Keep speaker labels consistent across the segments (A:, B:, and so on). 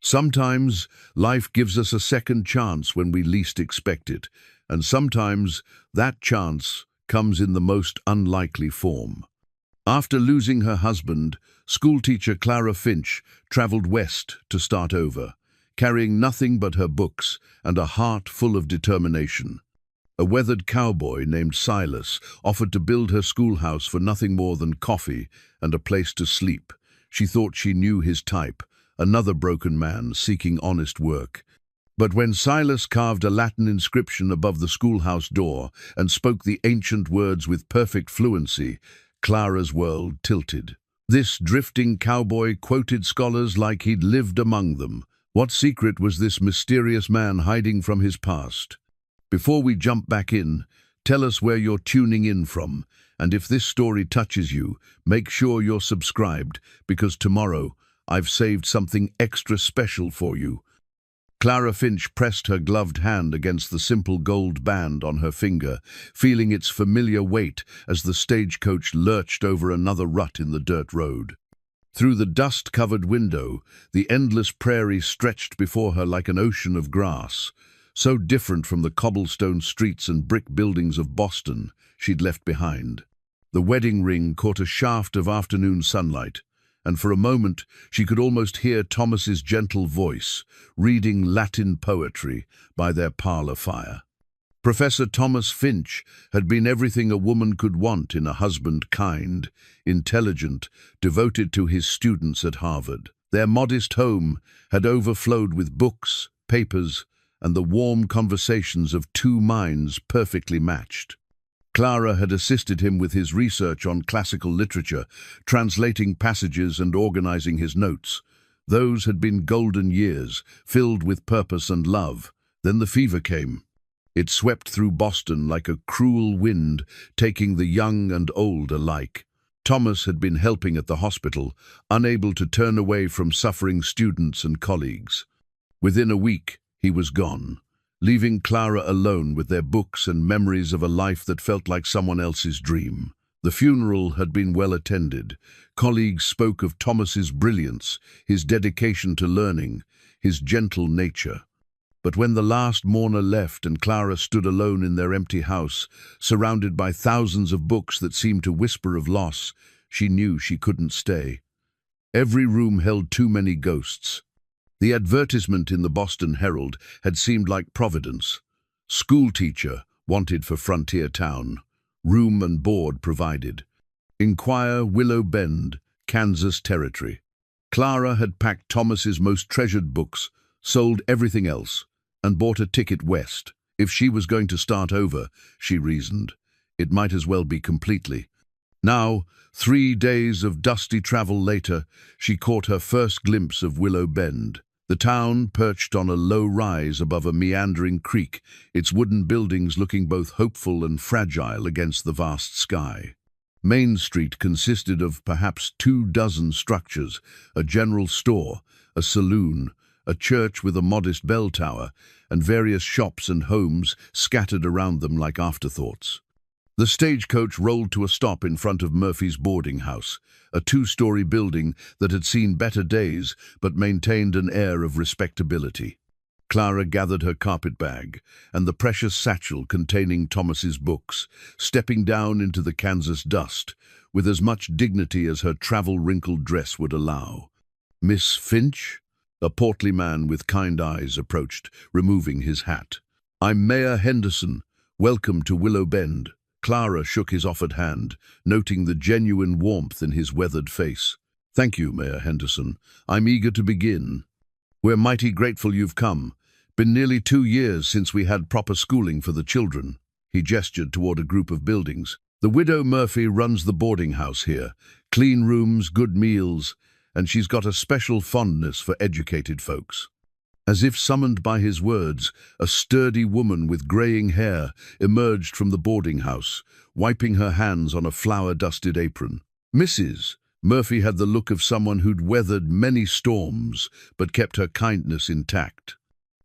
A: Sometimes life gives us a second chance when we least expect it, and sometimes that chance comes in the most unlikely form. After losing her husband, schoolteacher Clara Finch traveled west to start over, carrying nothing but her books and a heart full of determination. A weathered cowboy named Silas offered to build her schoolhouse for nothing more than coffee and a place to sleep. She thought she knew his type, another broken man seeking honest work. But when Silas carved a Latin inscription above the schoolhouse door and spoke the ancient words with perfect fluency, Clara's world tilted. This drifting cowboy quoted scholars like he'd lived among them. What secret was this mysterious man hiding from his past? Before we jump back in, tell us where you're tuning in from, and if this story touches you, make sure you're subscribed, because tomorrow I've saved something extra special for you. Clara Finch pressed her gloved hand against the simple gold band on her finger, feeling its familiar weight as the stagecoach lurched over another rut in the dirt road. Through the dust-covered window, the endless prairie stretched before her like an ocean of grass, so different from the cobblestone streets and brick buildings of Boston she'd left behind. The wedding ring caught a shaft of afternoon sunlight, and for a moment she could almost hear Thomas's gentle voice, reading Latin poetry by their parlor fire. Professor Thomas Finch had been everything a woman could want in a husband: kind, intelligent, devoted to his students at Harvard. Their modest home had overflowed with books, papers, and the warm conversations of two minds perfectly matched. Clara had assisted him with his research on classical literature, translating passages and organizing his notes. Those had been golden years, filled with purpose and love. Then the fever came. It swept through Boston like a cruel wind, taking the young and old alike. Thomas had been helping at the hospital, unable to turn away from suffering students and colleagues. Within a week, he was gone, leaving Clara alone with their books and memories of a life that felt like someone else's dream. The funeral had been well attended. Colleagues spoke of Thomas's brilliance, his dedication to learning, his gentle nature. But when the last mourner left and Clara stood alone in their empty house, surrounded by thousands of books that seemed to whisper of loss, she knew she couldn't stay. Every room held too many ghosts. The advertisement in the Boston Herald had seemed like providence. Schoolteacher wanted for frontier town. Room and board provided. Inquire Willow Bend, Kansas Territory. Clara had packed Thomas's most treasured books, sold everything else, and bought a ticket west. If she was going to start over, she reasoned, it might as well be completely. Now, 3 days of dusty travel later, she caught her first glimpse of Willow Bend. The town perched on a low rise above a meandering creek, its wooden buildings looking both hopeful and fragile against the vast sky. Main Street consisted of perhaps 24 structures, a general store, a saloon, a church with a modest bell tower, and various shops and homes scattered around them like afterthoughts. The stagecoach rolled to a stop in front of Murphy's boarding house, a 2-story building that had seen better days but maintained an air of respectability. Clara gathered her carpetbag and the precious satchel containing Thomas's books, stepping down into the Kansas dust with as much dignity as her travel-wrinkled dress would allow. "Miss Finch?" A portly man with kind eyes approached, removing his hat. "I'm Mayor Henderson. Welcome to Willow Bend." Clara shook his offered hand, noting the genuine warmth in his weathered face. "Thank you, Mayor Henderson. I'm eager to begin. We're mighty grateful you've come. Been nearly 2 years since we had proper schooling for the children." He gestured toward a group of buildings. "The widow Murphy runs the boarding house here. Clean rooms, good meals, and she's got a special fondness for educated folks." As if summoned by his words, a sturdy woman with graying hair emerged from the boarding house, wiping her hands on a flour-dusted apron. "Mrs." Murphy had the look of someone who'd weathered many storms, but kept her kindness intact.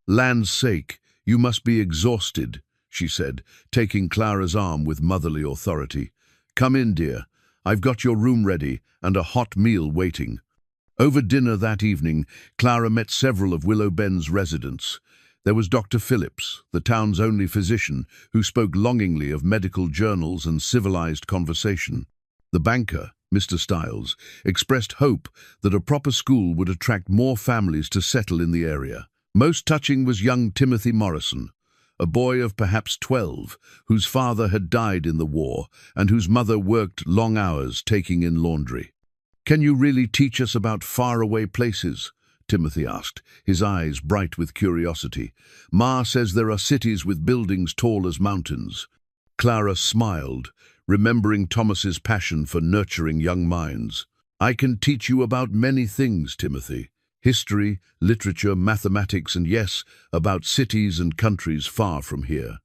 A: "Land's sake, you must be exhausted," she said, taking Clara's arm with motherly authority. "Come in, dear. I've got your room ready and a hot meal waiting." Over dinner that evening, Clara met several of Willow Bend's residents. There was Dr. Phillips, the town's only physician, who spoke longingly of medical journals and civilized conversation. The banker, Mr. Stiles, expressed hope that a proper school would attract more families to settle in the area. Most touching was young Timothy Morrison, a boy of perhaps 12, whose father had died in the war and whose mother worked long hours taking in laundry. "Can you really teach us about faraway places?" Timothy asked, his eyes bright with curiosity. "Ma says there are cities with buildings tall as mountains." Clara smiled, remembering Thomas's passion for nurturing young minds. "I can teach you about many things, Timothy. History, literature, mathematics, and yes, about cities and countries far from here."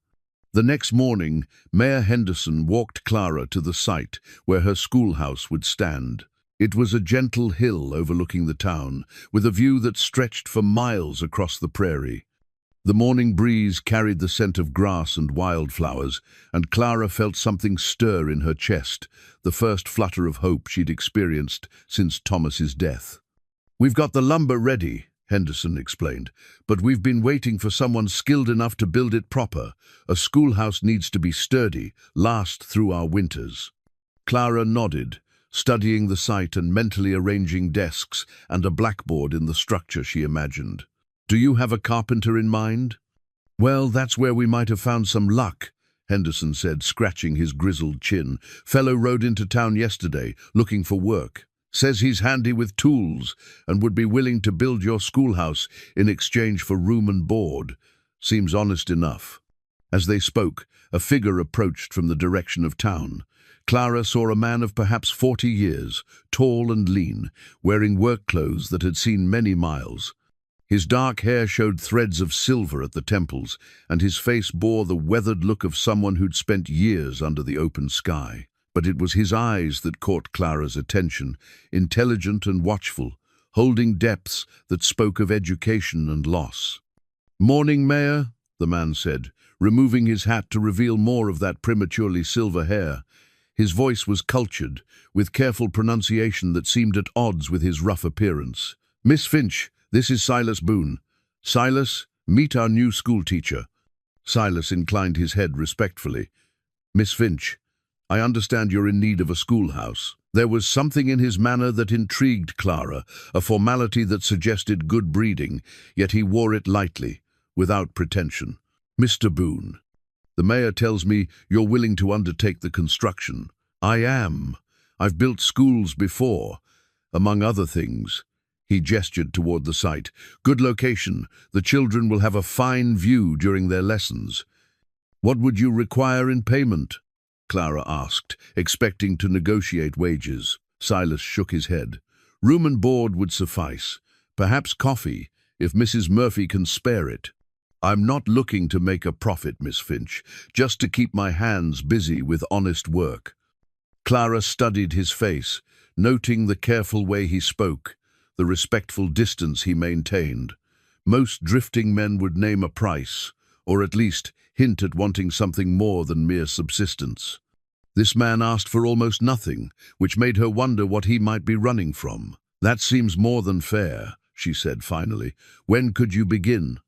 A: The next morning, Mayor Henderson walked Clara to the site where her schoolhouse would stand. It was a gentle hill overlooking the town, with a view that stretched for miles across the prairie. The morning breeze carried the scent of grass and wildflowers, and Clara felt something stir in her chest, the first flutter of hope she'd experienced since Thomas's death. "We've got the lumber ready," Henderson explained, "but we've been waiting for someone skilled enough to build it proper. A schoolhouse needs to be sturdy, last through our winters." Clara nodded, studying the site and mentally arranging desks and a blackboard in the structure she imagined. "Do you have a carpenter in mind?" "Well, that's where we might have found some luck," Henderson said, scratching his grizzled chin. "Fellow rode into town yesterday, looking for work. Says he's handy with tools and would be willing to build your schoolhouse in exchange for room and board. Seems honest enough." As they spoke, a figure approached from the direction of town. Clara saw a man of perhaps 40 years, tall and lean, wearing work clothes that had seen many miles. His dark hair showed threads of silver at the temples, and his face bore the weathered look of someone who'd spent years under the open sky. But it was his eyes that caught Clara's attention, intelligent and watchful, holding depths that spoke of education and loss. "Morning, Mayor," the man said, removing his hat to reveal more of that prematurely silver hair. His voice was cultured, with careful pronunciation that seemed at odds with his rough appearance. "Miss Finch, this is Silas Boone. Silas, meet our new schoolteacher." Silas inclined his head respectfully. "Miss Finch, I understand you're in need of a schoolhouse." There was something in his manner that intrigued Clara, a formality that suggested good breeding, yet he wore it lightly, without pretension. "Mr. Boone, the mayor tells me you're willing to undertake the construction." "I am. I've built schools before, among other things." He gestured toward the site. "Good location. The children will have a fine view during their lessons." "What would you require in payment?" Clara asked, expecting to negotiate wages. Silas shook his head. "Room and board would suffice. Perhaps coffee, if Mrs. Murphy can spare it." "I'm not looking to make a profit, Miss Finch, just to keep my hands busy with honest work." Clara studied his face, noting the careful way he spoke, the respectful distance he maintained. Most drifting men would name a price, or at least hint at wanting something more than mere subsistence. This man asked for almost nothing, which made her wonder what he might be running from. "That seems more than fair," she said finally. "When could you begin?"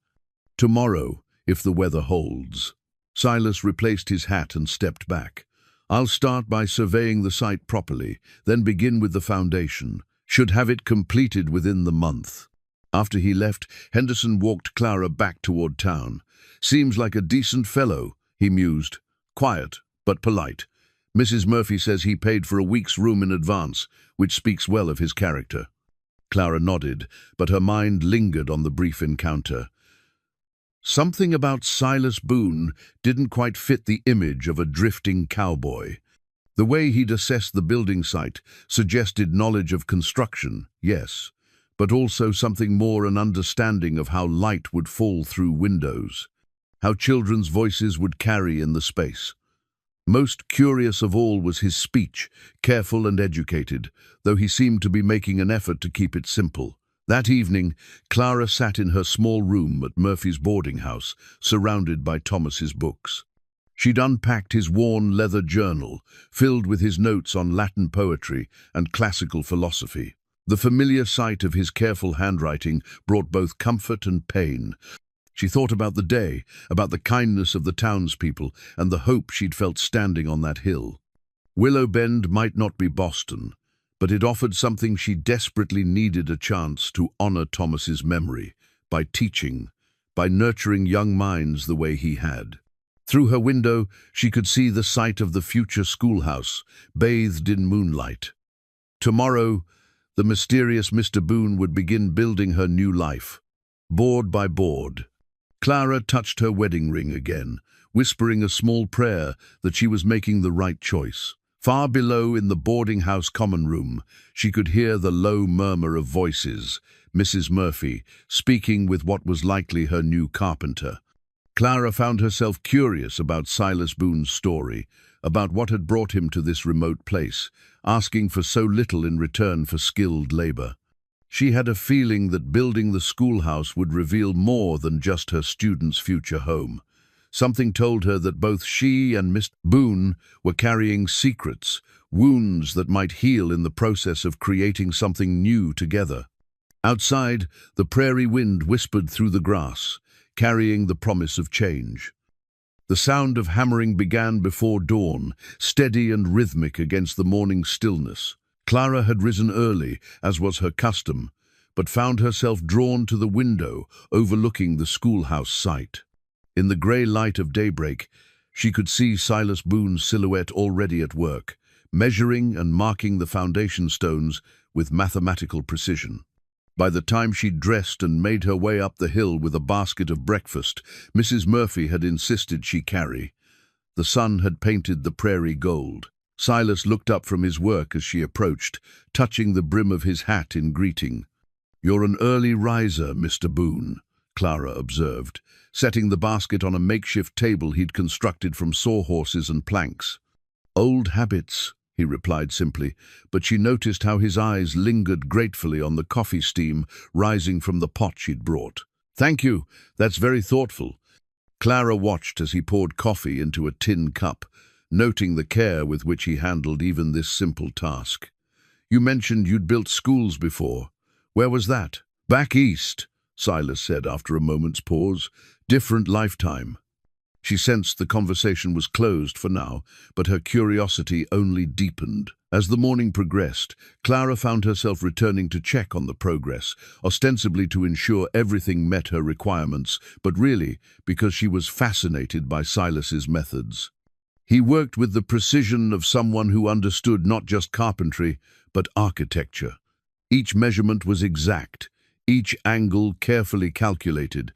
A: "Tomorrow, if the weather holds." Silas replaced his hat and stepped back. "I'll start by surveying the site properly, then begin with the foundation. Should have it completed within the month." After he left, Henderson walked Clara back toward town. "Seems like a decent fellow," he mused. "Quiet, but polite. Mrs. Murphy says he paid for a week's room in advance, which speaks well of his character." Clara nodded, but her mind lingered on the brief encounter. Something about Silas Boone didn't quite fit the image of a drifting cowboy. The way he'd assessed the building site suggested knowledge of construction, yes, but also something more, an understanding of how light would fall through windows, how children's voices would carry in the space. Most curious of all was his speech, careful and educated, though he seemed to be making an effort to keep it simple. That evening, Clara sat in her small room at Murphy's boarding house, surrounded by Thomas's books. She'd unpacked his worn leather journal, filled with his notes on Latin poetry and classical philosophy. The familiar sight of his careful handwriting brought both comfort and pain. She thought about the day, about the kindness of the townspeople, and the hope she'd felt standing on that hill. Willow Bend might not be Boston, but it offered something she desperately needed: a chance to honor Thomas's memory by teaching, by nurturing young minds the way he had. Through her window, she could see the site of the future schoolhouse, bathed in moonlight. Tomorrow, the mysterious Mr. Boone would begin building her new life, board by board. Clara touched her wedding ring again, whispering a small prayer that she was making the right choice. Far below in the boarding house common room, she could hear the low murmur of voices, Mrs. Murphy speaking with what was likely her new carpenter. Clara found herself curious about Silas Boone's story, about what had brought him to this remote place, asking for so little in return for skilled labor. She had a feeling that building the schoolhouse would reveal more than just her students' future home. Something told her that both she and Mr. Boone were carrying secrets, wounds that might heal in the process of creating something new together. Outside, the prairie wind whispered through the grass, carrying the promise of change. The sound of hammering began before dawn, steady and rhythmic against the morning stillness. Clara had risen early, as was her custom, but found herself drawn to the window overlooking the schoolhouse site. In the grey light of daybreak, she could see Silas Boone's silhouette already at work, measuring and marking the foundation stones with mathematical precision. By the time she'd dressed and made her way up the hill with a basket of breakfast Mrs. Murphy had insisted she carry, the sun had painted the prairie gold. Silas looked up from his work as she approached, touching the brim of his hat in greeting. "You're an early riser, Mr. Boone," Clara observed, setting the basket on a makeshift table he'd constructed from sawhorses and planks. "Old habits," he replied simply, but she noticed how his eyes lingered gratefully on the coffee steam rising from the pot she'd brought. "Thank you, that's very thoughtful." Clara watched as he poured coffee into a tin cup, noting the care with which he handled even this simple task. "You mentioned you'd built schools before. Where was that?" "Back east," Silas said after a moment's pause. "Different lifetime." She sensed the conversation was closed for now, but her curiosity only deepened. As the morning progressed, Clara found herself returning to check on the progress, ostensibly to ensure everything met her requirements, but really because she was fascinated by Silas's methods. He worked with the precision of someone who understood not just carpentry, but architecture. Each measurement was exact, each angle carefully calculated.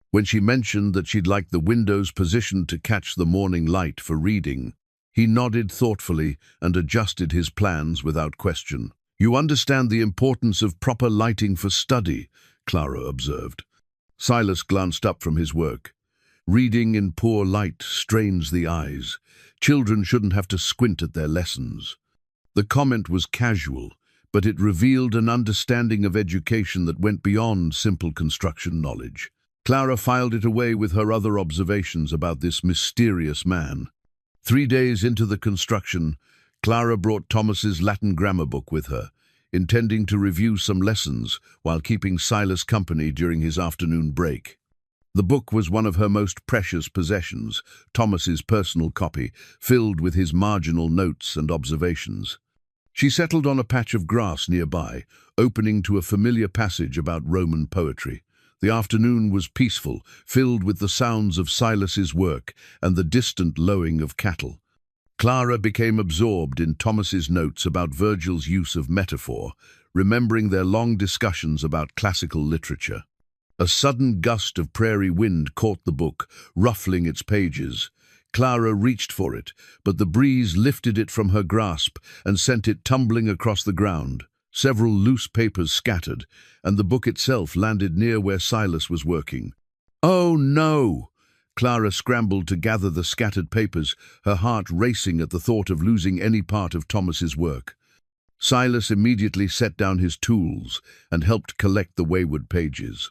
A: When she mentioned that she'd like the windows positioned to catch the morning light for reading, he nodded thoughtfully and adjusted his plans without question. "You understand the importance of proper lighting for study," Clara observed. Silas glanced up from his work. "Reading in poor light strains the eyes. Children shouldn't have to squint at their lessons." The comment was casual, but it revealed an understanding of education that went beyond simple construction knowledge. Clara filed it away with her other observations about this mysterious man. 3 days into the construction, Clara brought Thomas's Latin grammar book with her, intending to review some lessons while keeping Silas company during his afternoon break. The book was one of her most precious possessions, Thomas's personal copy, filled with his marginal notes and observations. She settled on a patch of grass nearby, opening to a familiar passage about Roman poetry. The afternoon was peaceful, filled with the sounds of Silas's work and the distant lowing of cattle. Clara became absorbed in Thomas's notes about Virgil's use of metaphor, remembering their long discussions about classical literature. A sudden gust of prairie wind caught the book, ruffling its pages. Clara reached for it, but the breeze lifted it from her grasp and sent it tumbling across the ground. Several loose papers scattered, and the book itself landed near where Silas was working. "Oh, no!" Clara scrambled to gather the scattered papers, her heart racing at the thought of losing any part of Thomas's work. Silas immediately set down his tools and helped collect the wayward pages.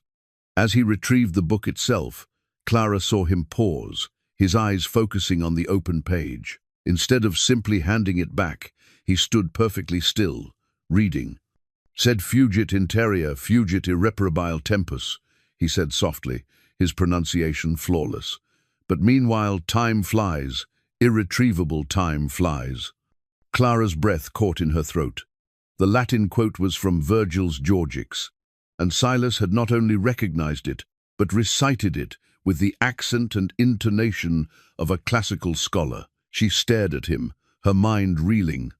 A: As he retrieved the book itself, Clara saw him pause, his eyes focusing on the open page. Instead of simply handing it back, he stood perfectly still, reading. Sed fugit interia, fugit irreparabile tempus, he said softly, his pronunciation flawless. But meanwhile time flies, irretrievable time flies. Clara's breath caught in her throat. The Latin quote was from Virgil's Georgics, and Silas had not only recognized it, but recited it with the accent and intonation of a classical scholar. She stared at him, her mind reeling.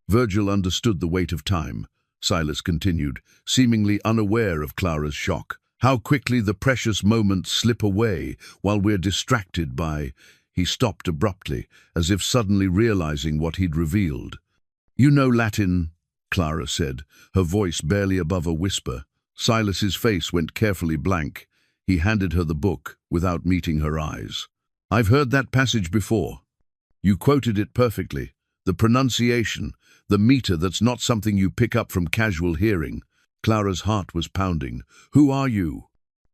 A: Virgil understood the weight of time, Silas continued, seemingly unaware of Clara's shock. How quickly the precious moments slip away while we're distracted by... He stopped abruptly, as if suddenly realizing what he'd revealed. "You know Latin," Clara said, her voice barely above a whisper. Silas's face went carefully blank. He handed her the book, without meeting her eyes. "I've heard that passage before. You quoted it perfectly. The pronunciation, the meter, that's not something you pick up from casual hearing." Clara's heart was pounding. "Who are you?"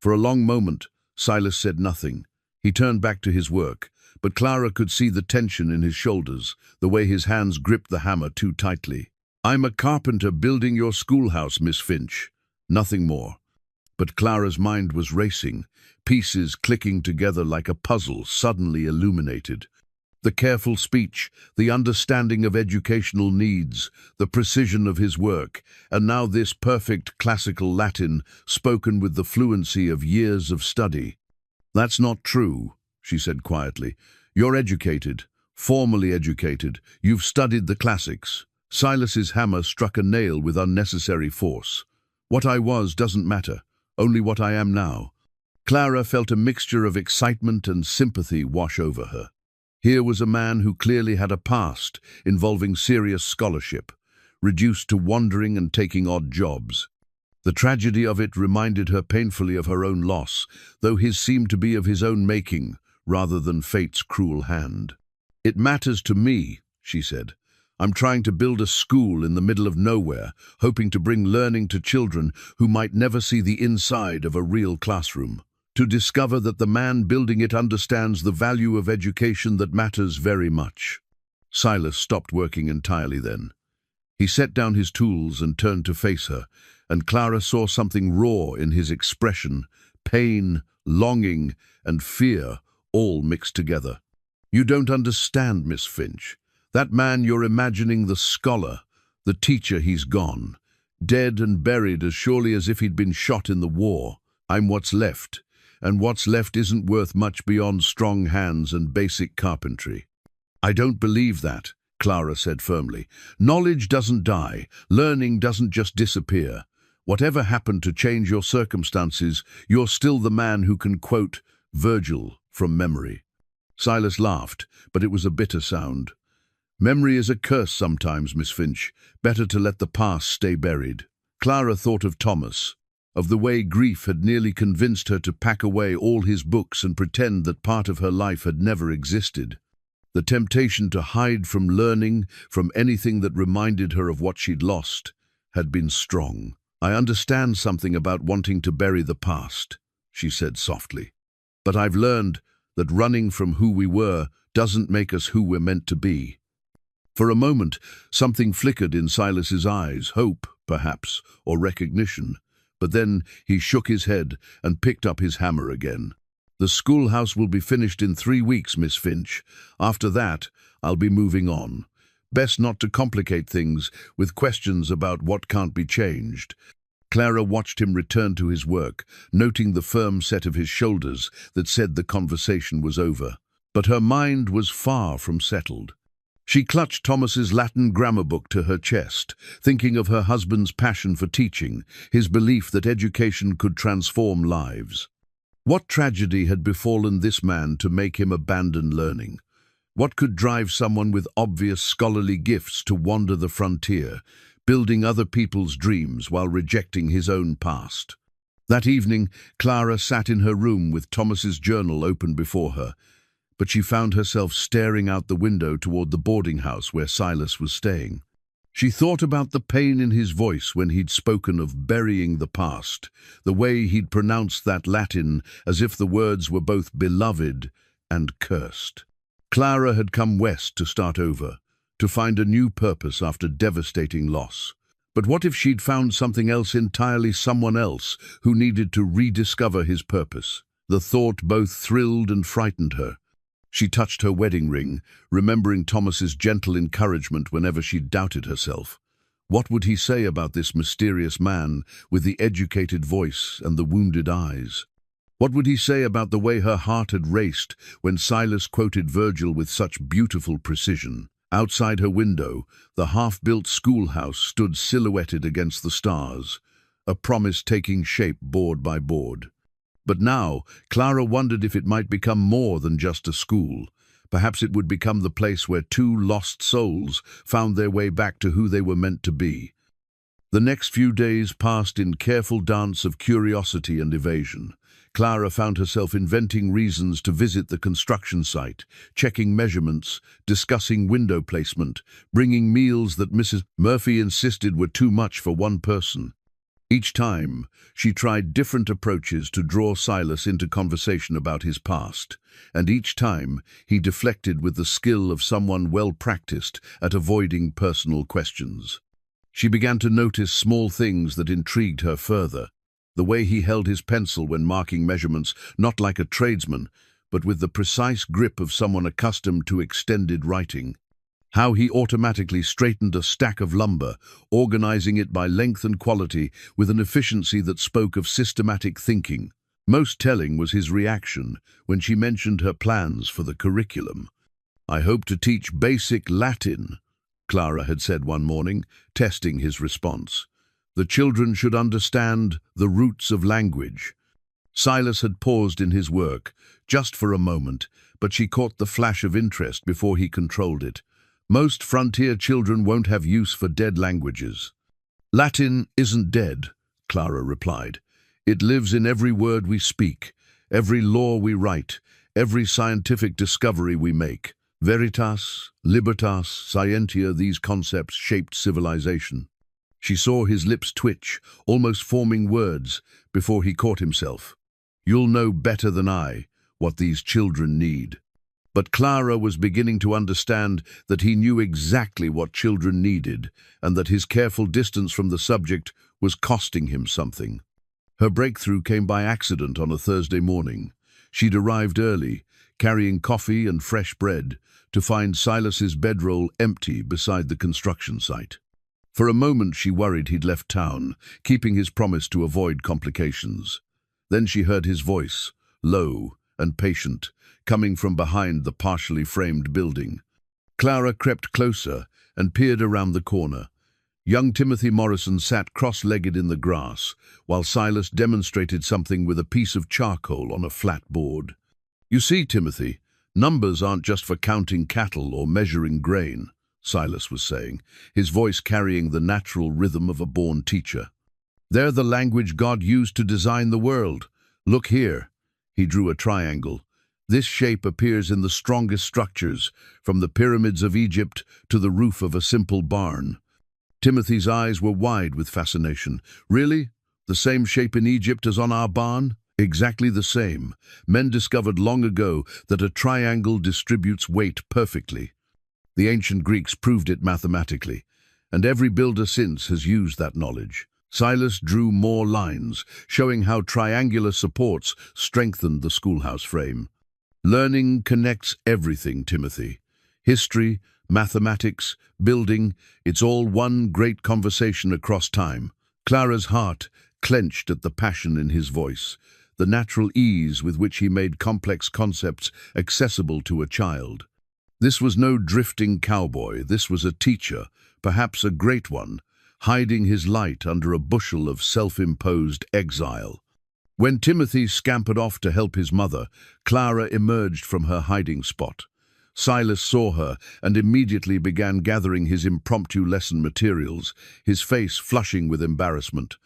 A: For a long moment, Silas said nothing. He turned back to his work, but Clara could see the tension in his shoulders, the way his hands gripped the hammer too tightly. "I'm a carpenter building your schoolhouse, Miss Finch." Nothing more. But Clara's mind was racing, pieces clicking together like a puzzle suddenly illuminated. The careful speech, the understanding of educational needs, the precision of his work, and now this perfect classical Latin spoken with the fluency of years of study. "That's not true," she said quietly. "You're educated, formally educated. You've studied the classics." Silas's hammer struck a nail with unnecessary force. "What I was doesn't matter, only what I am now." Clara felt a mixture of excitement and sympathy wash over her. Here was a man who clearly had a past involving serious scholarship, reduced to wandering and taking odd jobs. The tragedy of it reminded her painfully of her own loss, though his seemed to be of his own making, rather than fate's cruel hand. "It matters to me," she said. "I'm trying to build a school in the middle of nowhere, hoping to bring learning to children who might never see the inside of a real classroom. To discover that the man building it understands the value of education that matters very much." Silas stopped working entirely then. He set down his tools and turned to face her, and Clara saw something raw in his expression, pain, longing, and fear, all mixed together. "You don't understand, Miss Finch. That man you're imagining, the scholar, the teacher, he's gone. Dead and buried as surely as if he'd been shot in the war. I'm what's left, and what's left isn't worth much beyond strong hands and basic carpentry." "I don't believe that," Clara said firmly. "Knowledge doesn't die. Learning doesn't just disappear. Whatever happened to change your circumstances, you're still the man who can quote Virgil from memory." Silas laughed, but it was a bitter sound. "Memory is a curse sometimes, Miss Finch. Better to let the past stay buried." Clara thought of Thomas, of the way grief had nearly convinced her to pack away all his books and pretend that part of her life had never existed. The temptation to hide from learning, from anything that reminded her of what she'd lost, had been strong. "I understand something about wanting to bury the past," she said softly. "But I've learned that running from who we were doesn't make us who we're meant to be." For a moment, something flickered in Silas's eyes, hope, perhaps, or recognition. But then he shook his head and picked up his hammer again. "The schoolhouse will be finished in 3 weeks, Miss Finch. After that, I'll be moving on. Best not to complicate things with questions about what can't be changed." Clara watched him return to his work, noting the firm set of his shoulders that said the conversation was over. But her mind was far from settled. She clutched Thomas's Latin grammar book to her chest, thinking of her husband's passion for teaching, his belief that education could transform lives. What tragedy had befallen this man to make him abandon learning? What could drive someone with obvious scholarly gifts to wander the frontier, building other people's dreams while rejecting his own past? That evening, Clara sat in her room with Thomas's journal open before her, but she found herself staring out the window toward the boarding house where Silas was staying. She thought about the pain in his voice when he'd spoken of burying the past, the way he'd pronounced that Latin as if the words were both beloved and cursed. Clara had come west to start over, to find a new purpose after devastating loss. But what if she'd found something else entirely, someone else who needed to rediscover his purpose? The thought both thrilled and frightened her. She touched her wedding ring, remembering Thomas's gentle encouragement whenever she doubted herself. What would he say about this mysterious man with the educated voice and the wounded eyes? What would he say about the way her heart had raced when Silas quoted Virgil with such beautiful precision? Outside her window, the half-built schoolhouse stood silhouetted against the stars, a promise taking shape board by board. But now, Clara wondered if it might become more than just a school. Perhaps it would become the place where two lost souls found their way back to who they were meant to be. The next few days passed in careful dance of curiosity and evasion. Clara found herself inventing reasons to visit the construction site, checking measurements, discussing window placement, bringing meals that Mrs. Murphy insisted were too much for one person. Each time, she tried different approaches to draw Silas into conversation about his past, and each time he deflected with the skill of someone well-practiced at avoiding personal questions. She began to notice small things that intrigued her further. The way he held his pencil when marking measurements, not like a tradesman, but with the precise grip of someone accustomed to extended writing. How he automatically straightened a stack of lumber, organizing it by length and quality with an efficiency that spoke of systematic thinking. Most telling was his reaction when she mentioned her plans for the curriculum. "I hope to teach basic Latin," Clara had said one morning, testing his response. "The children should understand the roots of language." Silas had paused in his work, just for a moment, but she caught the flash of interest before he controlled it. "Most frontier children won't have use for dead languages." "Latin isn't dead," Clara replied. "It lives in every word we speak, every law we write, every scientific discovery we make. Veritas, libertas, scientia, these concepts shaped civilization." She saw his lips twitch, almost forming words, before he caught himself. "You'll know better than I what these children need." But Clara was beginning to understand that he knew exactly what children needed, and that his careful distance from the subject was costing him something. Her breakthrough came by accident on a Thursday morning. She'd arrived early, carrying coffee and fresh bread, to find Silas's bedroll empty beside the construction site. For a moment she worried he'd left town, keeping his promise to avoid complications. Then she heard his voice, low and patient, coming from behind the partially framed building. Clara crept closer and peered around the corner. Young Timothy Morrison sat cross-legged in the grass, while Silas demonstrated something with a piece of charcoal on a flat board. "You see, Timothy, numbers aren't just for counting cattle or measuring grain," Silas was saying, his voice carrying the natural rhythm of a born teacher. "They're the language God used to design the world. Look here." He drew a triangle. "This shape appears in the strongest structures, from the pyramids of Egypt to the roof of a simple barn." Timothy's eyes were wide with fascination. "Really? The same shape in Egypt as on our barn?" "Exactly the same. Men discovered long ago that a triangle distributes weight perfectly. The ancient Greeks proved it mathematically, and every builder since has used that knowledge." Silas drew more lines, showing how triangular supports strengthened the schoolhouse frame. "Learning connects everything, Timothy. History, mathematics, building, it's all one great conversation across time." Clara's heart clenched at the passion in his voice, the natural ease with which he made complex concepts accessible to a child. This was no drifting cowboy, this was a teacher, perhaps a great one, hiding his light under a bushel of self-imposed exile. When Timothy scampered off to help his mother, Clara emerged from her hiding spot. Silas saw her and immediately began gathering his impromptu lesson materials, his face flushing with embarrassment.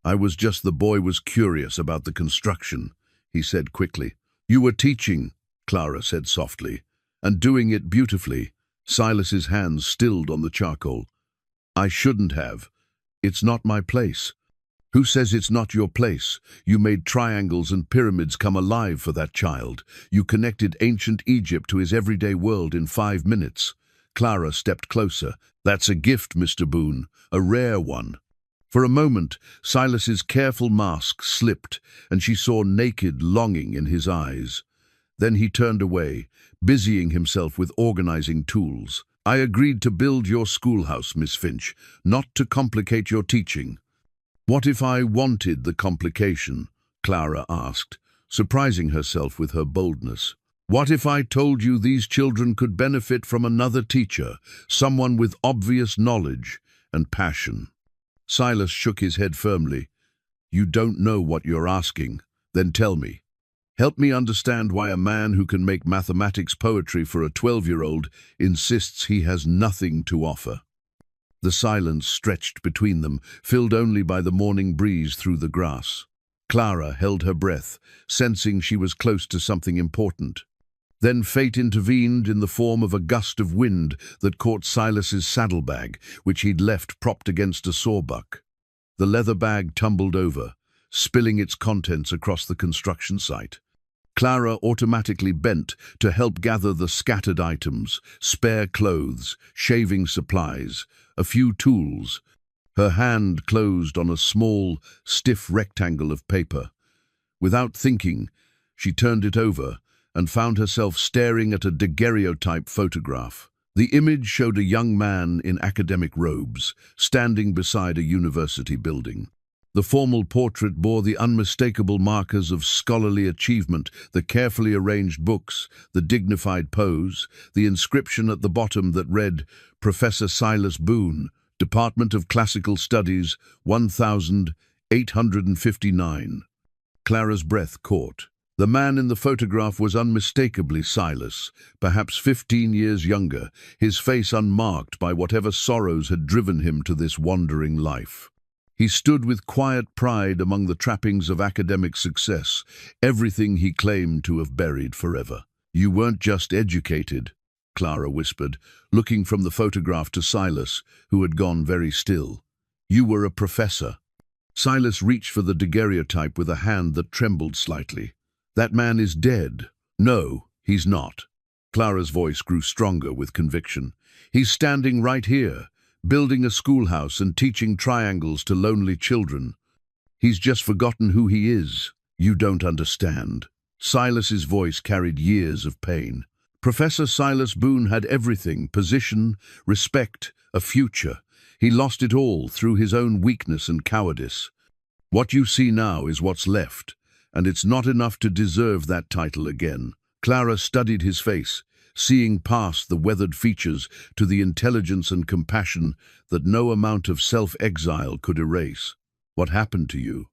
A: "I was just the boy was curious about the construction," he said quickly. "You were teaching," Clara said softly, "and doing it beautifully." Silas's hands stilled on the charcoal. "I shouldn't have. It's not my place." "Who says it's not your place? You made triangles and pyramids come alive for that child. You connected ancient Egypt to his everyday world in 5 minutes." Clara stepped closer. "That's a gift, Mr. Boone, a rare one." For a moment, Silas's careful mask slipped, and she saw naked longing in his eyes. Then he turned away, busying himself with organizing tools. "I agreed to build your schoolhouse, Miss Finch, not to complicate your teaching." "What if I wanted the complication?" Clara asked, surprising herself with her boldness. "What if I told you these children could benefit from another teacher, someone with obvious knowledge and passion?" Silas shook his head firmly. "You don't know what you're asking. Then tell me. Help me understand why a man who can make mathematics poetry for a 12-year-old insists he has nothing to offer." The silence stretched between them, filled only by the morning breeze through the grass. Clara held her breath, sensing she was close to something important. Then fate intervened in the form of a gust of wind that caught Silas's saddlebag, which he'd left propped against a sawbuck. The leather bag tumbled over, spilling its contents across the construction site. Clara automatically bent to help gather the scattered items, spare clothes, shaving supplies, a few tools. Her hand closed on a small, stiff rectangle of paper. Without thinking, she turned it over and found herself staring at a daguerreotype photograph. The image showed a young man in academic robes, standing beside a university building. The formal portrait bore the unmistakable markers of scholarly achievement, the carefully arranged books, the dignified pose, the inscription at the bottom that read, "Professor Silas Boone, Department of Classical Studies, 1859. Clara's breath caught. The man in the photograph was unmistakably Silas, perhaps 15 years younger, his face unmarked by whatever sorrows had driven him to this wandering life. He stood with quiet pride among the trappings of academic success, everything he claimed to have buried forever. "You weren't just educated," Clara whispered, looking from the photograph to Silas, who had gone very still. "You were a professor." Silas reached for the daguerreotype with a hand that trembled slightly. "That man is dead." "No, he's not." Clara's voice grew stronger with conviction. "He's standing right here, building a schoolhouse and teaching triangles to lonely children. He's just forgotten who he is." "You don't understand." Silas's voice carried years of pain. "Professor Silas Boone had everything: position, respect, a future. He lost it all through his own weakness and cowardice. What you see now is what's left, and it's not enough to deserve that title again." Clara studied his face, seeing past the weathered features to the intelligence and compassion that no amount of self-exile could erase. "What happened to you?"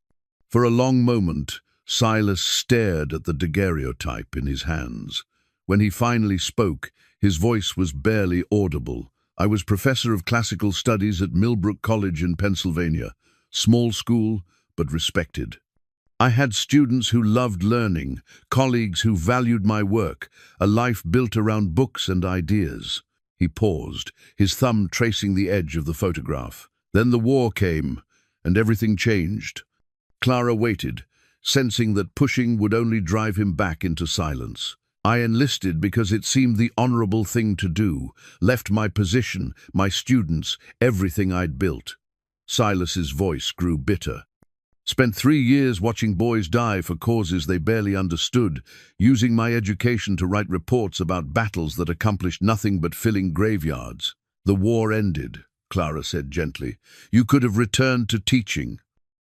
A: For a long moment, Silas stared at the daguerreotype in his hands. When he finally spoke, his voice was barely audible. "I was professor of classical studies at Millbrook College in Pennsylvania. Small school, but respected. I had students who loved learning, colleagues who valued my work, a life built around books and ideas." He paused, his thumb tracing the edge of the photograph. "Then the war came, and everything changed." Clara waited, sensing that pushing would only drive him back into silence. "I enlisted because it seemed the honorable thing to do, left my position, my students, everything I'd built." Silas's voice grew bitter. "Spent 3 years watching boys die for causes they barely understood, using my education to write reports about battles that accomplished nothing but filling graveyards." "The war ended," Clara said gently. "You could have returned to teaching."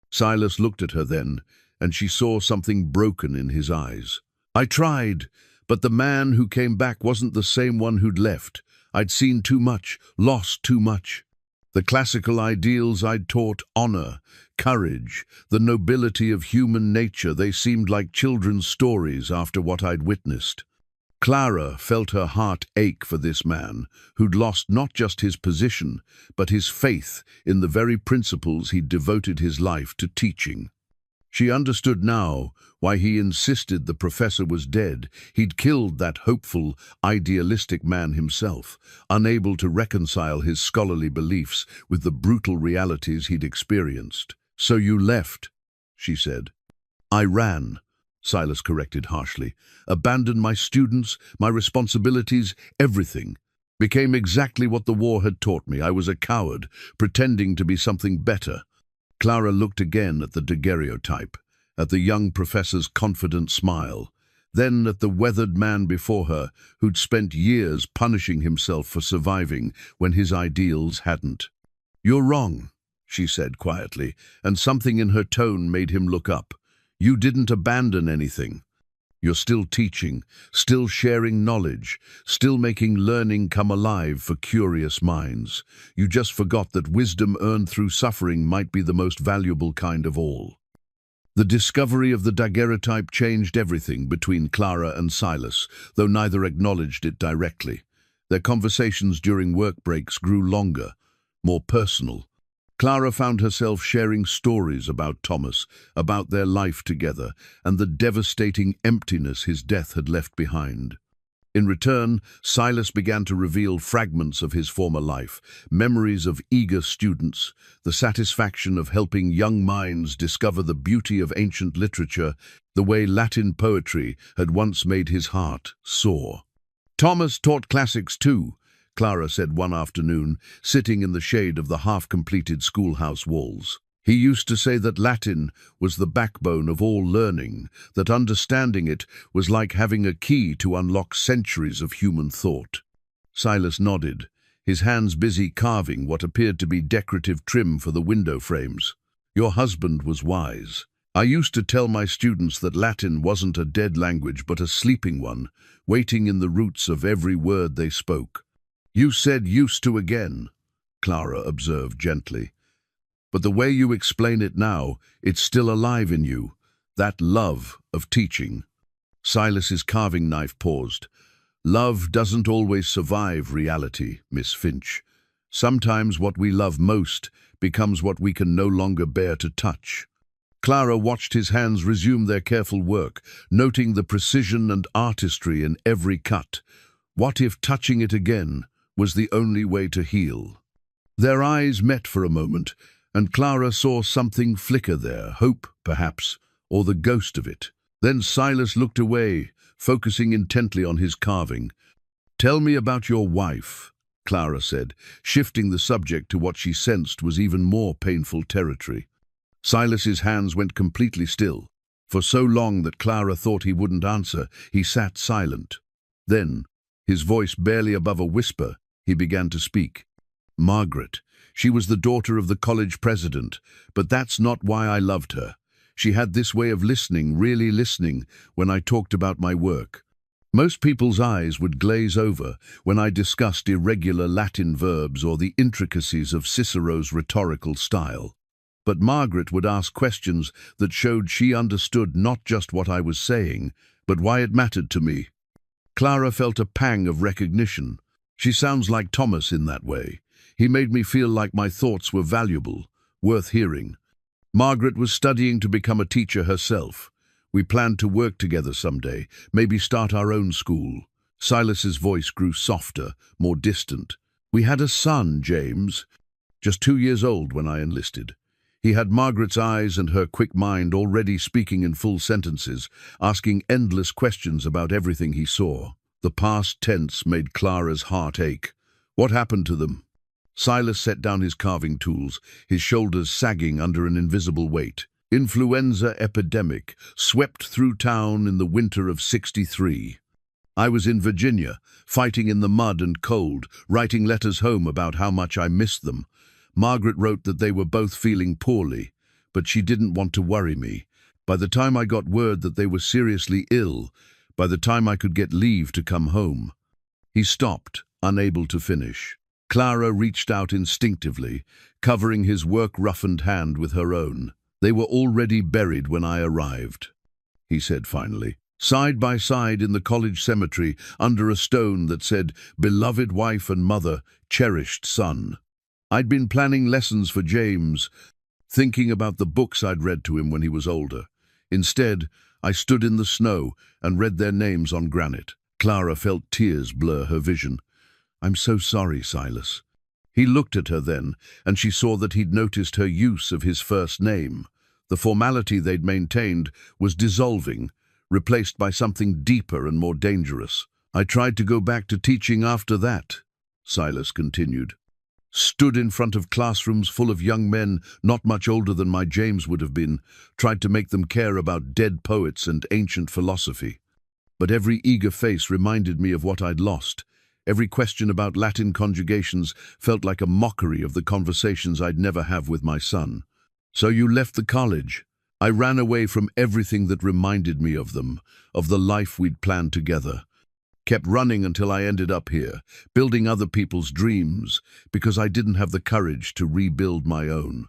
A: Silas looked at her then, and she saw something broken in his eyes. "I tried, but the man who came back wasn't the same one who'd left. I'd seen too much, lost too much. The classical ideals I'd taught, honor, courage, the nobility of human nature, they seemed like children's stories after what I'd witnessed." Clara felt her heart ache for this man, who'd lost not just his position, but his faith in the very principles he'd devoted his life to teaching. She understood now why he insisted the professor was dead. He'd killed that hopeful, idealistic man himself, unable to reconcile his scholarly beliefs with the brutal realities he'd experienced. "So you left," she said. "I ran," Silas corrected harshly. "Abandoned my students, my responsibilities, everything." Became exactly what the war had taught me. I was a coward, pretending to be something better. Clara looked again at the daguerreotype, at the young professor's confident smile, then at the weathered man before her who'd spent years punishing himself for surviving when his ideals hadn't. "You're wrong," she said quietly, and something in her tone made him look up. "You didn't abandon anything. You're still teaching, still sharing knowledge, still making learning come alive for curious minds. You just forgot that wisdom earned through suffering might be the most valuable kind of all." The discovery of the daguerreotype changed everything between Clara and Silas, though neither acknowledged it directly. Their conversations during work breaks grew longer, more personal. Clara found herself sharing stories about Thomas, about their life together, and the devastating emptiness his death had left behind. In return, Silas began to reveal fragments of his former life, memories of eager students, the satisfaction of helping young minds discover the beauty of ancient literature, the way Latin poetry had once made his heart soar. "Thomas taught classics too," Clara said one afternoon, sitting in the shade of the half-completed schoolhouse walls. "He used to say that Latin was the backbone of all learning, that understanding it was like having a key to unlock centuries of human thought." Silas nodded, his hands busy carving what appeared to be decorative trim for the window frames. "Your husband was wise. I used to tell my students that Latin wasn't a dead language but a sleeping one, waiting in the roots of every word they spoke." "You said used to again," Clara observed gently. "But the way you explain it now, it's still alive in you, that love of teaching." Silas's carving knife paused. "Love doesn't always survive reality, Miss Finch. Sometimes what we love most becomes what we can no longer bear to touch." Clara watched his hands resume their careful work, noting the precision and artistry in every cut. What if touching it again was the only way to heal? Their eyes met for a moment, and Clara saw something flicker there, hope, perhaps, or the ghost of it. Then Silas looked away, focusing intently on his carving. "Tell me about your wife," Clara said, shifting the subject to what she sensed was even more painful territory. Silas's hands went completely still. For so long that Clara thought he wouldn't answer, he sat silent. Then, his voice barely above a whisper, he began to speak. "Margaret. She was the daughter of the college president, but that's not why I loved her. She had this way of listening, really listening, when I talked about my work. Most people's eyes would glaze over when I discussed irregular Latin verbs or the intricacies of Cicero's rhetorical style. But Margaret would ask questions that showed she understood not just what I was saying, but why it mattered to me." Clara felt a pang of recognition. She sounds like Thomas in that way. He made me feel like my thoughts were valuable, worth hearing. Margaret was studying to become a teacher herself. We planned to work together someday, maybe start our own school. Silas's voice grew softer, more distant. "We had a son, James, just 2 years old when I enlisted." He had Margaret's eyes and her quick mind already speaking in full sentences, asking endless questions about everything he saw. The past tense made Clara's heart ache. "What happened to them?" Silas set down his carving tools, his shoulders sagging under an invisible weight. "Influenza epidemic swept through town in the winter of '63. I was in Virginia, fighting in the mud and cold, writing letters home about how much I missed them. Margaret wrote that they were both feeling poorly, but she didn't want to worry me. By the time I got word that they were seriously ill, by the time I could get leave to come home." He stopped, unable to finish. Clara reached out instinctively, covering his work-roughened hand with her own. "They were already buried when I arrived," he said finally. "Side by side in the college cemetery, under a stone that said, 'Beloved wife and mother, cherished son.' I'd been planning lessons for James, thinking about the books I'd read to him when he was older. Instead, I stood in the snow and read their names on granite." Clara felt tears blur her vision. "I'm so sorry, Silas." He looked at her then, and she saw that he'd noticed her use of his first name. The formality they'd maintained was dissolving, replaced by something deeper and more dangerous. "I tried to go back to teaching after that," Silas continued. Stood in front of classrooms full of young men not much older than my James would have been, tried to make them care about dead poets and ancient philosophy. But every eager face reminded me of what I'd lost. Every question about Latin conjugations felt like a mockery of the conversations I'd never have with my son. So you left the college. I ran away from everything that reminded me of them, of the life we'd planned together. Kept running until I ended up here, building other people's dreams, because I didn't have the courage to rebuild my own.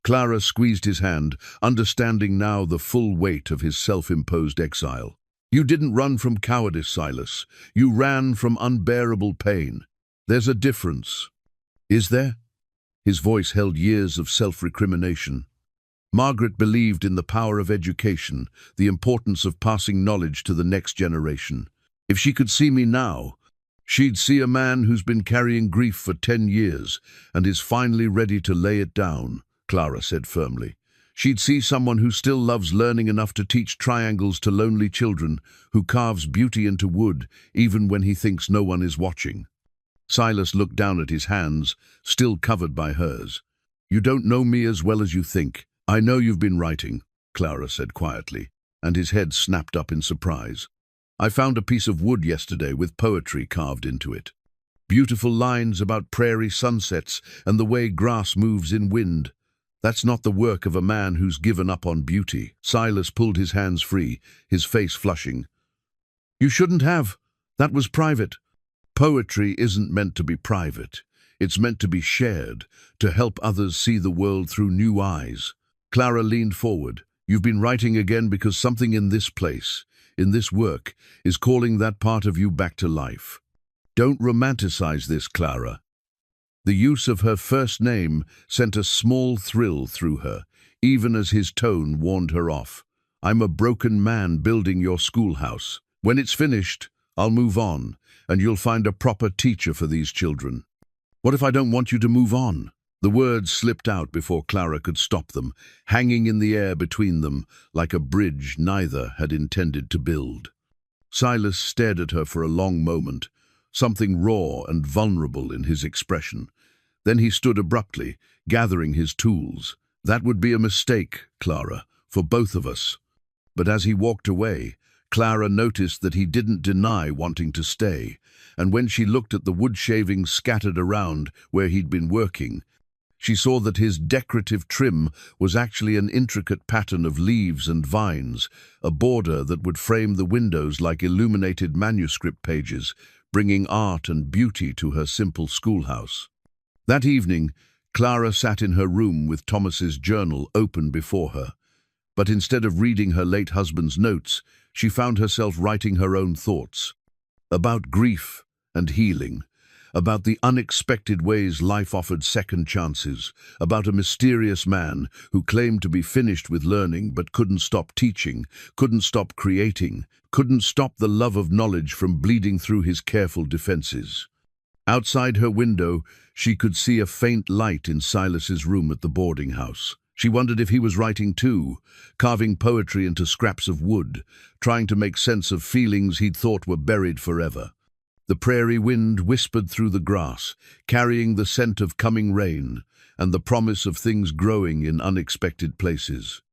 A: Clara squeezed his hand, understanding now the full weight of his self-imposed exile. You didn't run from cowardice, Silas. You ran from unbearable pain. There's a difference. Is there? His voice held years of self-recrimination. Margaret believed in the power of education, the importance of passing knowledge to the next generation. If she could see me now, she'd see a man who's been carrying grief for 10 years and is finally ready to lay it down, Clara said firmly. She'd see someone who still loves learning enough to teach triangles to lonely children, who carves beauty into wood even when he thinks no one is watching. Silas looked down at his hands, still covered by hers. You don't know me as well as you think. I know you've been writing, Clara said quietly, and his head snapped up in surprise. I found a piece of wood yesterday with poetry carved into it. Beautiful lines about prairie sunsets and the way grass moves in wind. That's not the work of a man who's given up on beauty. Silas pulled his hands free, his face flushing. You shouldn't have. That was private. Poetry isn't meant to be private. It's meant to be shared, to help others see the world through new eyes. Clara leaned forward. You've been writing again because something in this place, in this work, is calling that part of you back to life. Don't romanticize this, Clara. The use of her first name sent a small thrill through her, even as his tone warned her off. I'm a broken man building your schoolhouse. When it's finished, I'll move on, and you'll find a proper teacher for these children. What if I don't want you to move on? The words slipped out before Clara could stop them, hanging in the air between them like a bridge neither had intended to build. Silas stared at her for a long moment, something raw and vulnerable in his expression. Then he stood abruptly, gathering his tools. That would be a mistake, Clara, for both of us. But as he walked away, Clara noticed that he didn't deny wanting to stay, and when she looked at the wood shavings scattered around where he'd been working, she saw that his decorative trim was actually an intricate pattern of leaves and vines, a border that would frame the windows like illuminated manuscript pages, bringing art and beauty to her simple schoolhouse. That evening, Clara sat in her room with Thomas's journal open before her. But instead of reading her late husband's notes, she found herself writing her own thoughts. About grief and healing, about the unexpected ways life offered second chances, about a mysterious man who claimed to be finished with learning but couldn't stop teaching, couldn't stop creating, couldn't stop the love of knowledge from bleeding through his careful defenses. Outside her window, she could see a faint light in Silas's room at the boarding house. She wondered if he was writing too, carving poetry into scraps of wood, trying to make sense of feelings he'd thought were buried forever. The prairie wind whispered through the grass, carrying the scent of coming rain and the promise of things growing in unexpected places.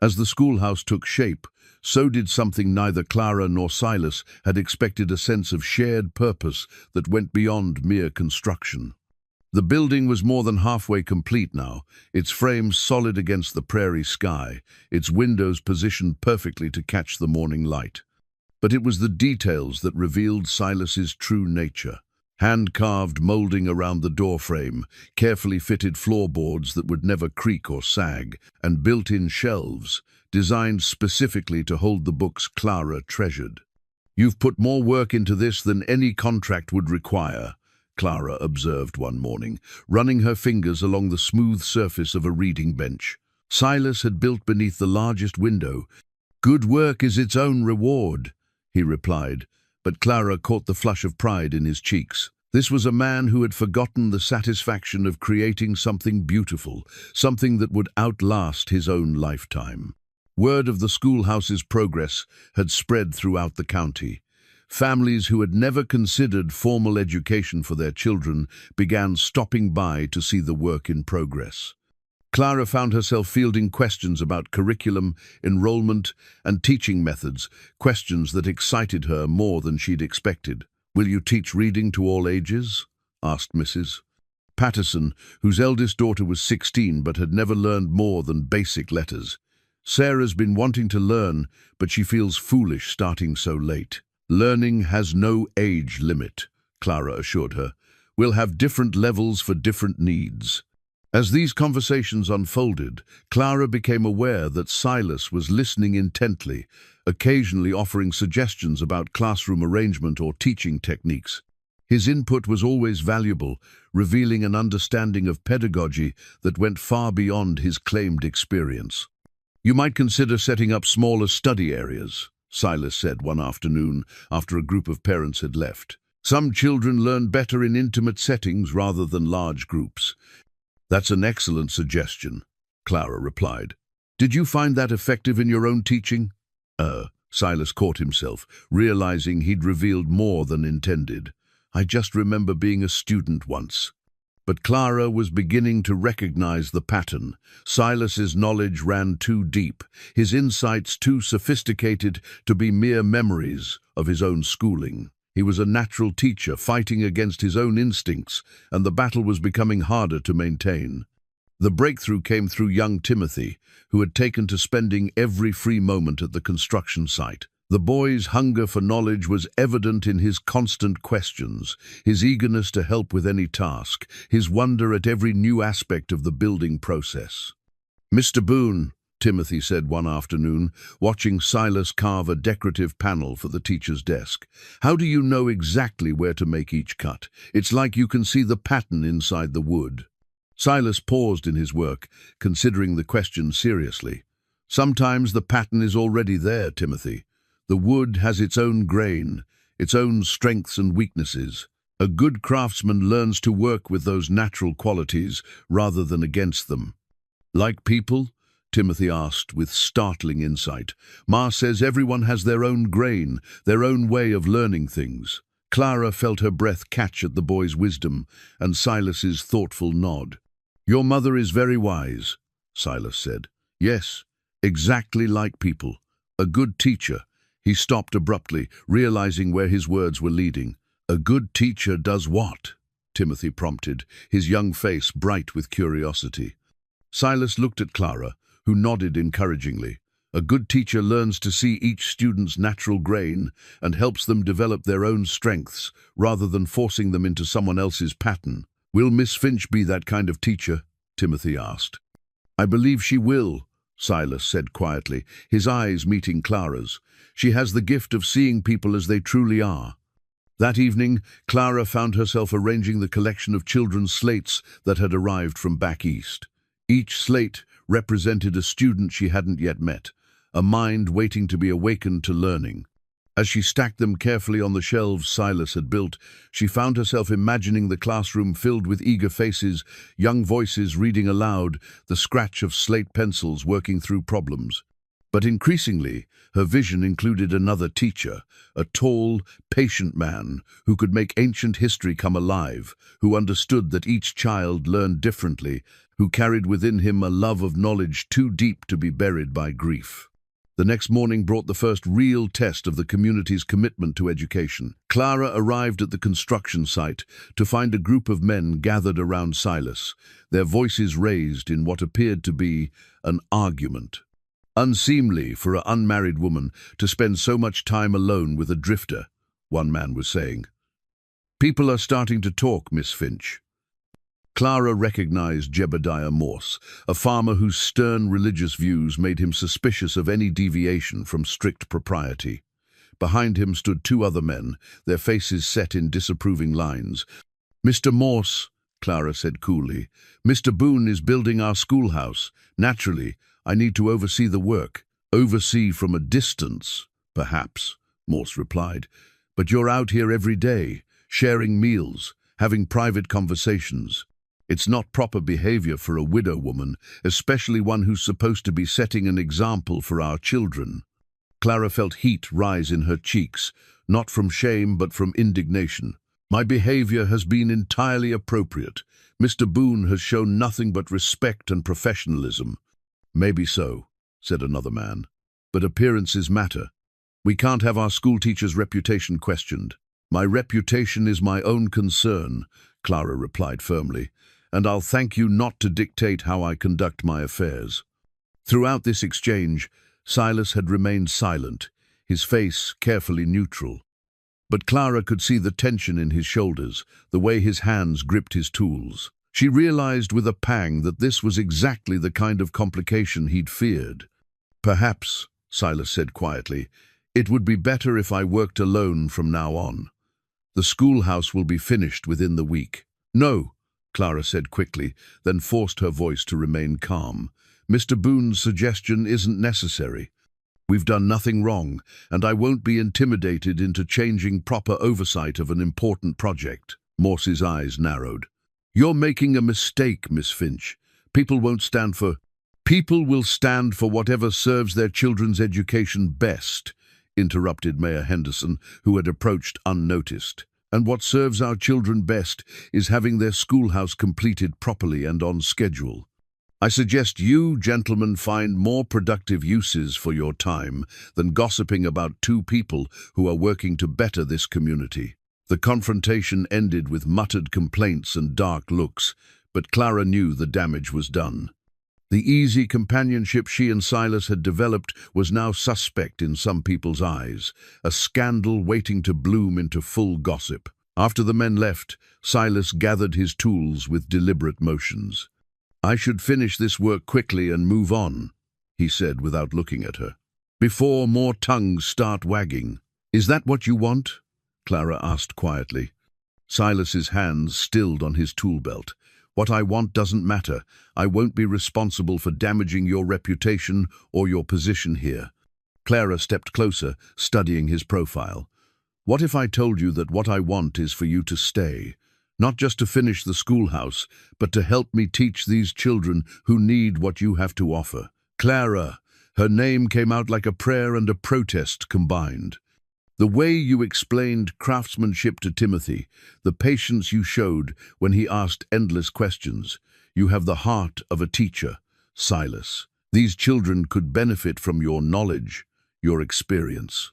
A: As the schoolhouse took shape, so did something neither Clara nor Silas had expected, a sense of shared purpose that went beyond mere construction. The building was more than halfway complete now, its frames solid against the prairie sky, its windows positioned perfectly to catch the morning light. But it was the details that revealed Silas's true nature. Hand-carved molding around the doorframe, carefully fitted floorboards that would never creak or sag, and built-in shelves, designed specifically to hold the books Clara treasured. You've put more work into this than any contract would require, Clara observed one morning, running her fingers along the smooth surface of a reading bench. Silas had built beneath the largest window. Good work is its own reward, he replied, but Clara caught the flush of pride in his cheeks. This was a man who had forgotten the satisfaction of creating something beautiful, something that would outlast his own lifetime. Word of the schoolhouse's progress had spread throughout the county. Families who had never considered formal education for their children began stopping by to see the work in progress. Clara found herself fielding questions about curriculum, enrollment, and teaching methods, questions that excited her more than she'd expected. "Will you teach reading to all ages?" asked Mrs. Patterson, whose eldest daughter was 16 but had never learned more than basic letters. "Sarah's been wanting to learn, but she feels foolish starting so late." "Learning has no age limit," Clara assured her. "We'll have different levels for different needs." As these conversations unfolded, Clara became aware that Silas was listening intently, occasionally offering suggestions about classroom arrangement or teaching techniques. His input was always valuable, revealing an understanding of pedagogy that went far beyond his claimed experience. "You might consider setting up smaller study areas," Silas said one afternoon after a group of parents had left. "Some children learn better in intimate settings rather than large groups." "That's an excellent suggestion," Clara replied. "Did you find that effective in your own teaching?" Silas caught himself, realizing he'd revealed more than intended. "I just remember being a student once." But Clara was beginning to recognize the pattern. Silas's knowledge ran too deep, his insights too sophisticated to be mere memories of his own schooling. He was a natural teacher, fighting against his own instincts, and the battle was becoming harder to maintain. The breakthrough came through young Timothy, who had taken to spending every free moment at the construction site. The boy's hunger for knowledge was evident in his constant questions, his eagerness to help with any task, his wonder at every new aspect of the building process. "Mr. Boone," Timothy said one afternoon, watching Silas carve a decorative panel for the teacher's desk, "how do you know exactly where to make each cut? It's like you can see the pattern inside the wood." Silas paused in his work, considering the question seriously. "Sometimes the pattern is already there, Timothy. The wood has its own grain, its own strengths and weaknesses. A good craftsman learns to work with those natural qualities rather than against them." "Like people?" Timothy asked with startling insight. "Ma says everyone has their own grain, their own way of learning things." Clara felt her breath catch at the boy's wisdom and Silas's thoughtful nod. "Your mother is very wise," Silas said. "Yes, exactly like people. A good teacher." He stopped abruptly, realizing where his words were leading. "A good teacher does what?" Timothy prompted, his young face bright with curiosity. Silas looked at Clara, who nodded encouragingly. "A good teacher learns to see each student's natural grain and helps them develop their own strengths, rather than forcing them into someone else's pattern." "Will Miss Finch be that kind of teacher?" Timothy asked. "I believe she will," Silas said quietly, his eyes meeting Clara's. "She has the gift of seeing people as they truly are." That evening, Clara found herself arranging the collection of children's slates that had arrived from back east. Each slate represented a student she hadn't yet met, a mind waiting to be awakened to learning. As she stacked them carefully on the shelves Silas had built, she found herself imagining the classroom filled with eager faces, young voices reading aloud, the scratch of slate pencils working through problems. But increasingly, her vision included another teacher, a tall, patient man who could make ancient history come alive, who understood that each child learned differently, who carried within him a love of knowledge too deep to be buried by grief. The next morning brought the first real test of the community's commitment to education. Clara arrived at the construction site to find a group of men gathered around Silas, their voices raised in what appeared to be an argument. "Unseemly for an unmarried woman to spend so much time alone with a drifter," one man was saying. "People are starting to talk, Miss Finch." Clara recognized Jebediah Morse, a farmer whose stern religious views made him suspicious of any deviation from strict propriety. Behind him stood two other men, their faces set in disapproving lines. "Mr. Morse," Clara said coolly, "Mr. Boone is building our schoolhouse. Naturally, I need to oversee the work." "Oversee from a distance, perhaps," Morse replied. "But you're out here every day, sharing meals, having private conversations. It's not proper behavior for a widow woman, especially one who's supposed to be setting an example for our children." Clara felt heat rise in her cheeks, not from shame but from indignation. My behavior has been entirely appropriate. Mr. Boone has shown nothing but respect and professionalism. Maybe so, said another man, but appearances matter. We can't have our schoolteacher's reputation questioned. My reputation is my own concern, Clara replied firmly, and I'll thank you not to dictate how I conduct my affairs. Throughout this exchange, Silas had remained silent, his face carefully neutral. But Clara could see the tension in his shoulders, the way his hands gripped his tools. She realized with a pang that this was exactly the kind of complication he'd feared. Perhaps, Silas said quietly, it would be better if I worked alone from now on. The schoolhouse will be finished within the week. No, Clara said quickly, then forced her voice to remain calm. Mr. Boone's suggestion isn't necessary. We've done nothing wrong, and I won't be intimidated into changing proper oversight of an important project. Morse's eyes narrowed. You're making a mistake, Miss Finch. People will stand for whatever serves their children's education best, interrupted Mayor Henderson, who had approached unnoticed. And what serves our children best is having their schoolhouse completed properly and on schedule. I suggest you, gentlemen, find more productive uses for your time than gossiping about two people who are working to better this community. The confrontation ended with muttered complaints and dark looks, but Clara knew the damage was done. The easy companionship she and Silas had developed was now suspect in some people's eyes, a scandal waiting to bloom into full gossip. After the men left, Silas gathered his tools with deliberate motions. I should finish this work quickly and move on, he said without looking at her, before more tongues start wagging. Is that what you want? Clara asked quietly. Silas's hands stilled on his tool belt. What I want doesn't matter. I won't be responsible for damaging your reputation or your position here. Clara stepped closer, studying his profile. What if I told you that what I want is for you to stay? Not just to finish the schoolhouse, but to help me teach these children who need what you have to offer. Clara, her name came out like a prayer and a protest combined. The way you explained craftsmanship to Timothy, the patience you showed when he asked endless questions. You have the heart of a teacher, Silas. These children could benefit from your knowledge, your experience.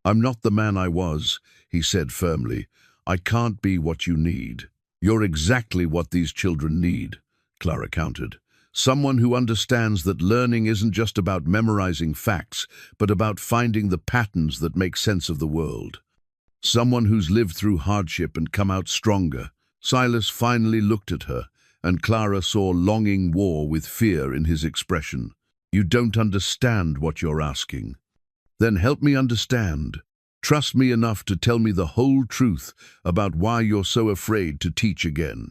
A: I'm not the man I was, he said firmly. I can't be what you need. You're exactly what these children need, Clara countered. Someone who understands that learning isn't just about memorizing facts, but about finding the patterns that make sense of the world. Someone who's lived through hardship and come out stronger. Silas finally looked at her, and Clara saw longing war with fear in his expression. You don't understand what you're asking. Then help me understand. Trust me enough to tell me the whole truth about why you're so afraid to teach again.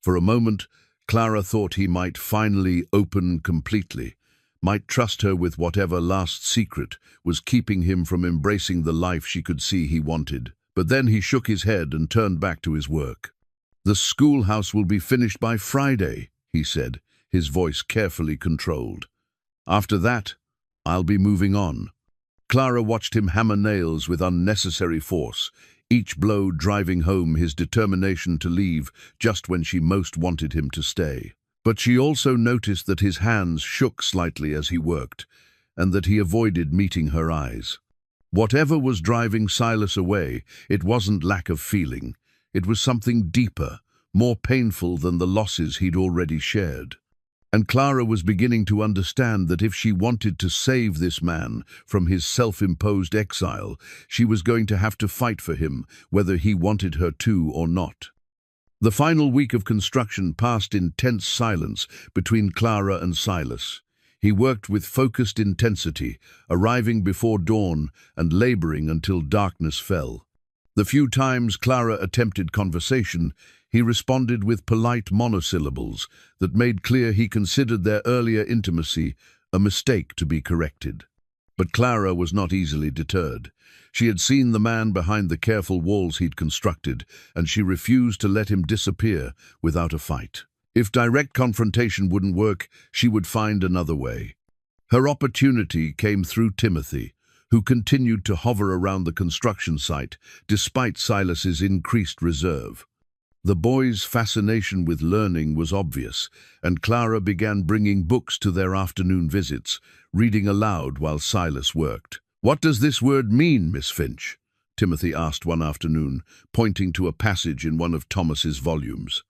A: For a moment, Clara thought he might finally open completely, might trust her with whatever last secret was keeping him from embracing the life she could see he wanted. But then he shook his head and turned back to his work. The schoolhouse will be finished by Friday, he said, his voice carefully controlled. After that, I'll be moving on. Clara watched him hammer nails with unnecessary force, each blow driving home his determination to leave just when she most wanted him to stay. But she also noticed that his hands shook slightly as he worked, and that he avoided meeting her eyes. Whatever was driving Silas away, it wasn't lack of feeling. It was something deeper, more painful than the losses he'd already shared. And Clara was beginning to understand that if she wanted to save this man from his self-imposed exile, she was going to have to fight for him, whether he wanted her to or not. The final week of construction passed in tense silence between Clara and Silas. He worked with focused intensity, arriving before dawn and laboring until darkness fell. The few times Clara attempted conversation, he responded with polite monosyllables that made clear he considered their earlier intimacy a mistake to be corrected. But Clara was not easily deterred. She had seen the man behind the careful walls he'd constructed, and she refused to let him disappear without a fight. If direct confrontation wouldn't work, she would find another way. Her opportunity came through Timothy, who continued to hover around the construction site despite Silas's increased reserve. The boys' fascination with learning was obvious, and Clara began bringing books to their afternoon visits, reading aloud while Silas worked. "What does this word mean, Miss Finch?" Timothy asked one afternoon, pointing to a passage in one of Thomas's volumes.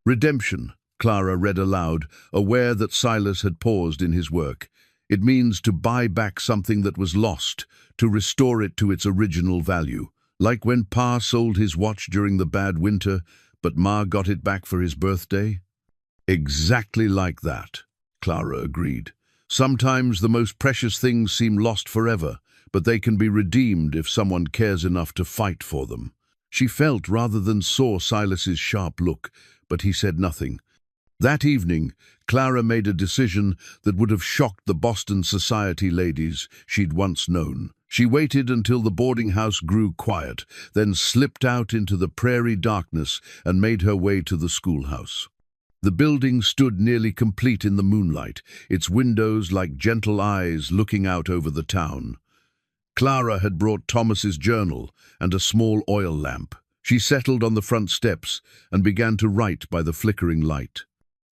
A: "Redemption," Clara read aloud, aware that Silas had paused in his work. "It means to buy back something that was lost, to restore it to its original value. Like when Pa sold his watch during the bad winter, but Ma got it back for his birthday?" "Exactly like that," Clara agreed. "Sometimes the most precious things seem lost forever, but they can be redeemed if someone cares enough to fight for them." She felt rather than saw Silas's sharp look, but he said nothing. That evening, Clara made a decision that would have shocked the Boston society ladies she'd once known. She waited until the boarding house grew quiet, then slipped out into the prairie darkness and made her way to the schoolhouse. The building stood nearly complete in the moonlight, its windows like gentle eyes looking out over the town. Clara had brought Thomas's journal and a small oil lamp. She settled on the front steps and began to write by the flickering light.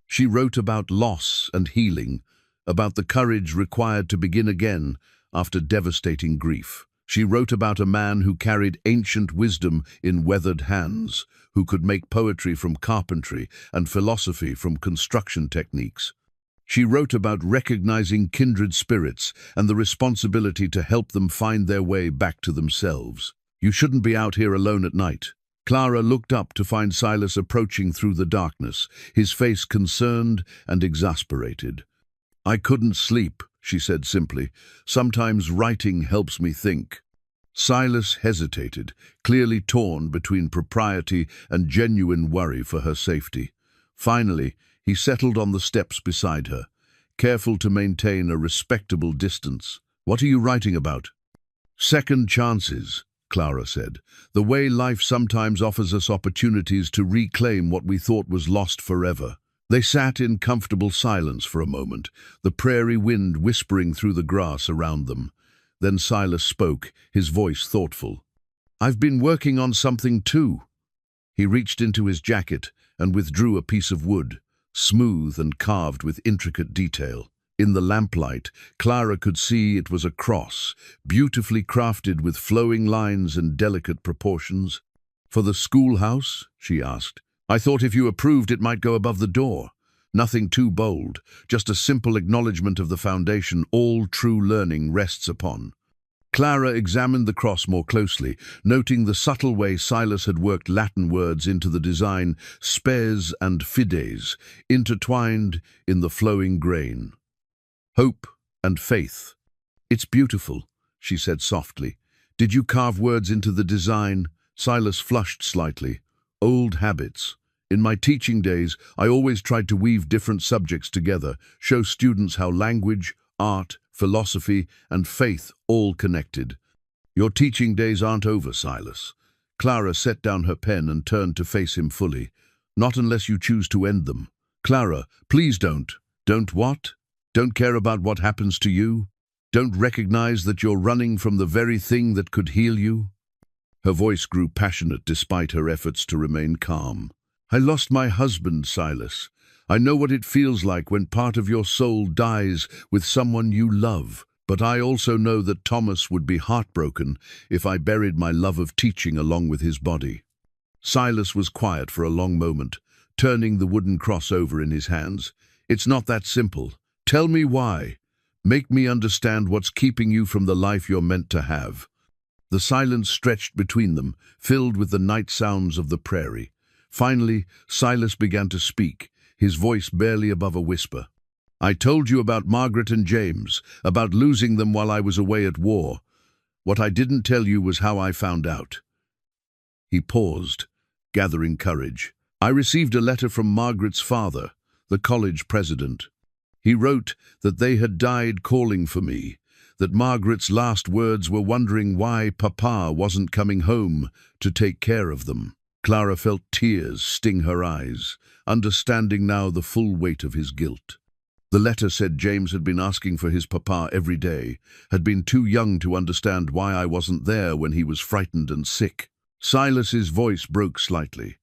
A: She wrote about loss and healing, about the courage required to begin again after devastating grief. She wrote about a man who carried ancient wisdom in weathered hands, who could make poetry from carpentry and philosophy from construction techniques. She wrote about recognizing kindred spirits and the responsibility to help them find their way back to themselves. "You shouldn't be out here alone at night." Clara looked up to find Silas approaching through the darkness, his face concerned and exasperated. "I couldn't sleep," she said simply. "Sometimes writing helps me think." Silas hesitated, clearly torn between propriety and genuine worry for her safety. Finally, he settled on the steps beside her, careful to maintain a respectable distance. "What are you writing about?" "Second chances," Clara said. "The way life sometimes offers us opportunities to reclaim what we thought was lost forever." They sat in comfortable silence for a moment, the prairie wind whispering through the grass around them. Then Silas spoke, his voice thoughtful. "I've been working on something too." He reached into his jacket and withdrew a piece of wood, smooth and carved with intricate detail. In the lamplight, Clara could see it was a cross, beautifully crafted with flowing lines and delicate proportions. "For the schoolhouse?" she asked. "I thought if you approved it might go above the door." Nothing too bold, just a simple acknowledgement of the foundation all true learning rests upon. Clara examined the cross more closely, noting the subtle way Silas had worked Latin words into the design, spes and fides, intertwined in the flowing grain. "Hope and faith." "It's beautiful," she said softly. "Did you carve words into the design?" Silas flushed slightly. "Old habits. In my teaching days, I always tried to weave different subjects together, show students how language, art, philosophy, and faith all connected." "Your teaching days aren't over, Silas." Clara set down her pen and turned to face him fully. "Not unless you choose to end them." "Clara, please don't." "Don't what? Don't care about what happens to you? Don't recognize that you're running from the very thing that could heal you?" Her voice grew passionate despite her efforts to remain calm. "I lost my husband, Silas. I know what it feels like when part of your soul dies with someone you love. But I also know that Thomas would be heartbroken if I buried my love of teaching along with his body." Silas was quiet for a long moment, turning the wooden cross over in his hands. "It's not that simple. Tell me why. Make me understand what's keeping you from the life you're meant to have." The silence stretched between them, filled with the night sounds of the prairie. Finally, Silas began to speak, his voice barely above a whisper. "I told you about Margaret and James, about losing them while I was away at war. What I didn't tell you was how I found out." He paused, gathering courage. "I received a letter from Margaret's father, the college president. He wrote that they had died calling for me, that Margaret's last words were wondering why Papa wasn't coming home to take care of them." Clara felt tears sting her eyes, understanding now the full weight of his guilt. The letter said James had been asking for his papa every day, had been too young to understand why I wasn't there when he was frightened and sick. Silas's voice broke slightly.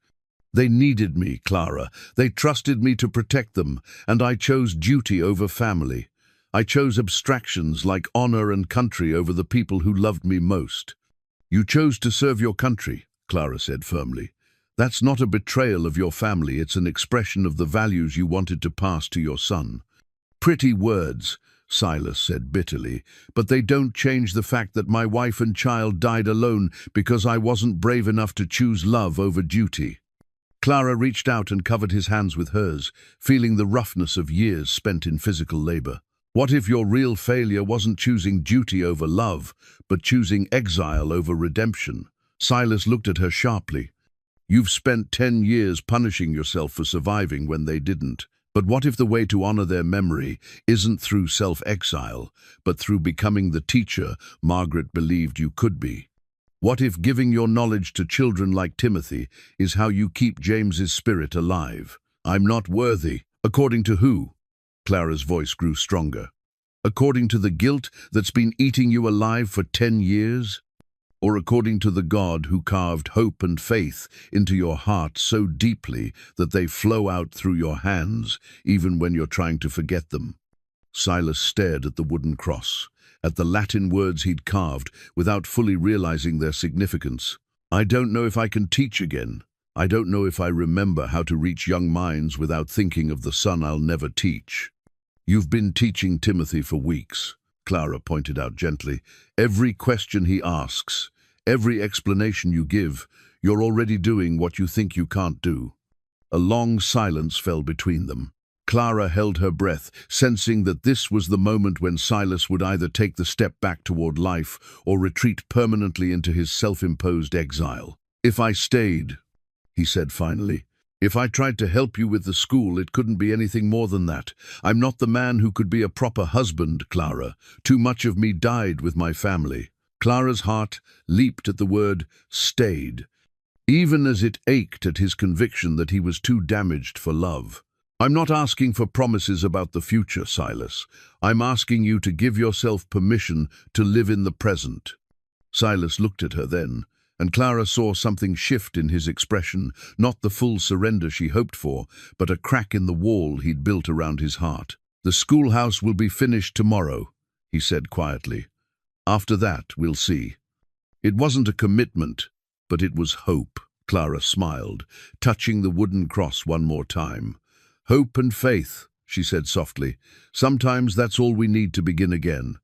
A: They needed me, Clara. They trusted me to protect them, and I chose duty over family. I chose abstractions like honor and country over the people who loved me most. You chose to serve your country, Clara said firmly. That's not a betrayal of your family, it's an expression of the values you wanted to pass to your son. Pretty words, Silas said bitterly, but they don't change the fact that my wife and child died alone because I wasn't brave enough to choose love over duty. Clara reached out and covered his hands with hers, feeling the roughness of years spent in physical labor. What if your real failure wasn't choosing duty over love, but choosing exile over redemption? Silas looked at her sharply. You've spent 10 years punishing yourself for surviving when they didn't. But what if the way to honor their memory isn't through self-exile, but through becoming the teacher Margaret believed you could be? What if giving your knowledge to children like Timothy is how you keep James's spirit alive? I'm not worthy. According to who? Clara's voice grew stronger. According to the guilt that's been eating you alive for 10 years? Or according to the God who carved hope and faith into your heart so deeply that they flow out through your hands, even when you're trying to forget them? Silas stared at the wooden cross, at the Latin words he'd carved, without fully realizing their significance. I don't know if I can teach again. I don't know if I remember how to reach young minds without thinking of the son I'll never teach. You've been teaching Timothy for weeks, Clara pointed out gently. Every question he asks, every explanation you give, you're already doing what you think you can't do. A long silence fell between them. Clara held her breath, sensing that this was the moment when Silas would either take the step back toward life or retreat permanently into his self-imposed exile. If I stayed, he said finally, if I tried to help you with the school, it couldn't be anything more than that. I'm not the man who could be a proper husband, Clara. Too much of me died with my family. Clara's heart leaped at the word stayed, even as it ached at his conviction that he was too damaged for love. I'm not asking for promises about the future, Silas. I'm asking you to give yourself permission to live in the present. Silas looked at her then, and Clara saw something shift in his expression, not the full surrender she hoped for, but a crack in the wall he'd built around his heart. The schoolhouse will be finished tomorrow, he said quietly. After that, we'll see. It wasn't a commitment, but it was hope. Clara smiled, touching the wooden cross one more time. Hope and faith, she said softly. Sometimes that's all we need to begin again.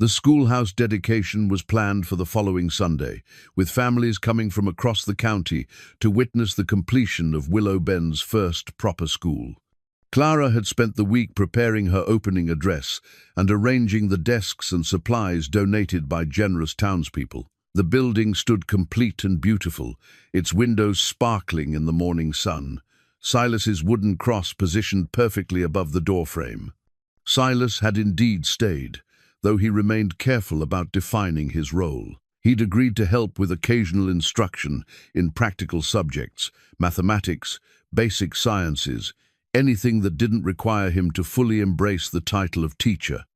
A: The schoolhouse dedication was planned for the following Sunday, with families coming from across the county to witness the completion of Willow Bend's first proper school. Clara had spent the week preparing her opening address and arranging the desks and supplies donated by generous townspeople. The building stood complete and beautiful, its windows sparkling in the morning sun. Silas's wooden cross positioned perfectly above the doorframe. Silas had indeed stayed, though he remained careful about defining his role. He'd agreed to help with occasional instruction in practical subjects, mathematics, basic sciences, anything that didn't require him to fully embrace the title of teacher.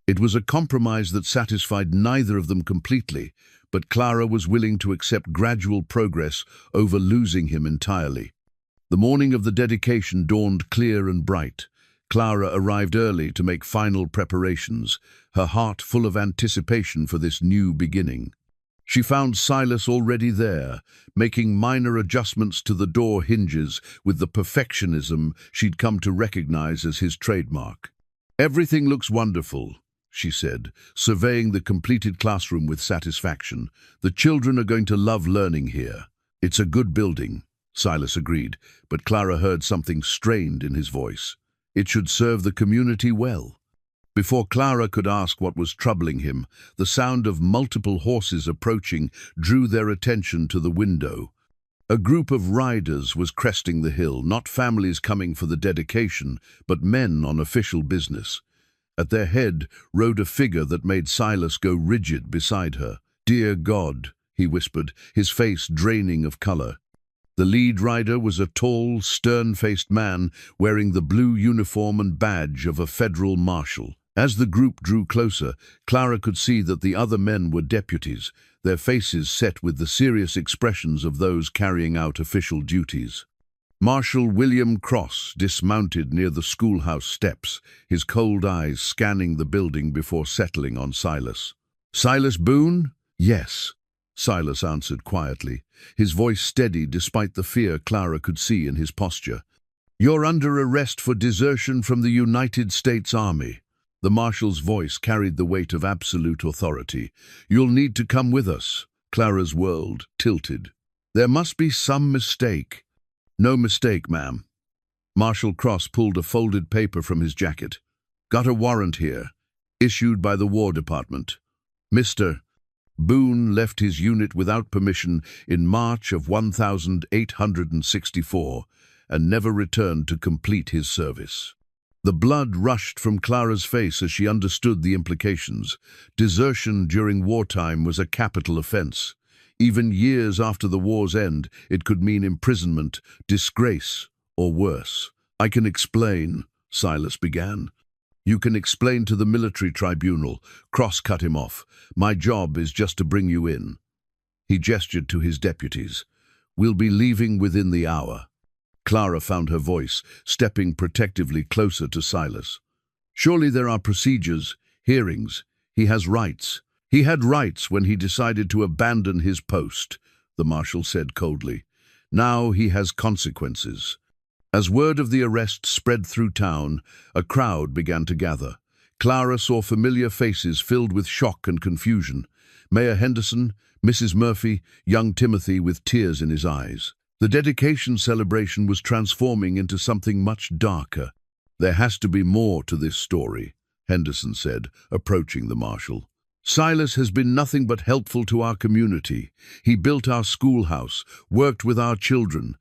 A: It was a compromise that satisfied neither of them completely, but Clara was willing to accept gradual progress over losing him entirely. The morning of the dedication dawned clear and bright. Clara arrived early to make final preparations, her heart full of anticipation for this new beginning. She found Silas already there, making minor adjustments to the door hinges with the perfectionism she'd come to recognize as his trademark. Everything looks wonderful, she said, surveying the completed classroom with satisfaction. The children are going to love learning here. It's a good building, Silas agreed, but Clara heard something strained in his voice. It should serve the community well. Before Clara could ask what was troubling him, the sound of multiple horses approaching drew their attention to the window. A group of riders was cresting the hill, not families coming for the dedication, but men on official business. At their head rode a figure that made Silas go rigid beside her. "Dear God," he whispered, his face draining of color. The lead rider was a tall, stern-faced man wearing the blue uniform and badge of a federal marshal. As the group drew closer, Clara could see that the other men were deputies, their faces set with the serious expressions of those carrying out official duties. Marshal William Cross dismounted near the schoolhouse steps, his cold eyes scanning the building before settling on Silas. "Silas Boone?" "Yes," Silas answered quietly, his voice steady despite the fear Clara could see in his posture. "You're under arrest for desertion from the United States Army." The marshal's voice carried the weight of absolute authority. "You'll need to come with us." Clara's world tilted. "There must be some mistake." "No mistake, ma'am." Marshal Cross pulled a folded paper from his jacket. "Got a warrant here, issued by the War Department. Mr. Boone left his unit without permission in March of 1864 and never returned to complete his service." The blood rushed from Clara's face as she understood the implications. Desertion during wartime was a capital offense. Even years after the war's end, it could mean imprisonment, disgrace, or worse. "I can explain," Silas began. "You can explain to the military tribunal." Cross cut him off. "My job is just to bring you in." He gestured to his deputies. "We'll be leaving within the hour." Clara found her voice, stepping protectively closer to Silas. "Surely there are procedures, hearings. He has rights." "He had rights when he decided to abandon his post," the marshal said coldly. "Now he has consequences." As word of the arrest spread through town, a crowd began to gather. Clara saw familiar faces filled with shock and confusion. Mayor Henderson, Mrs. Murphy, young Timothy with tears in his eyes. The dedication celebration was transforming into something much darker. "There has to be more to this story," Henderson said, approaching the marshal. "Silas has been nothing but helpful to our community. He built our schoolhouse, worked with our children.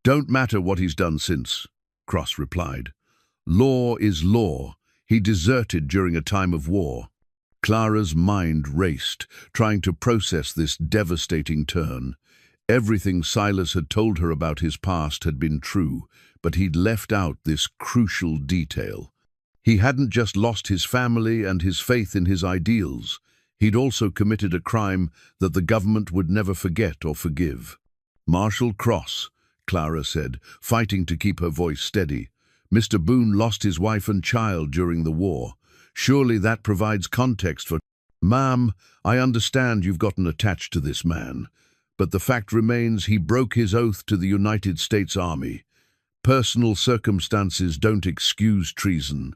A: Don't matter what he's done since," Cross replied. "Law is law. He deserted during a time of war." Clara's mind raced, trying to process this devastating turn. Everything Silas had told her about his past had been true, but he'd left out this crucial detail. He hadn't just lost his family and his faith in his ideals. He'd also committed a crime that the government would never forget or forgive. "Marshal Cross," Clara said, fighting to keep her voice steady. "Mr. Boone lost his wife and child during the war. Surely that provides context for—" "Ma'am, I understand you've gotten attached to this man, but the fact remains he broke his oath to the United States Army. Personal circumstances don't excuse treason."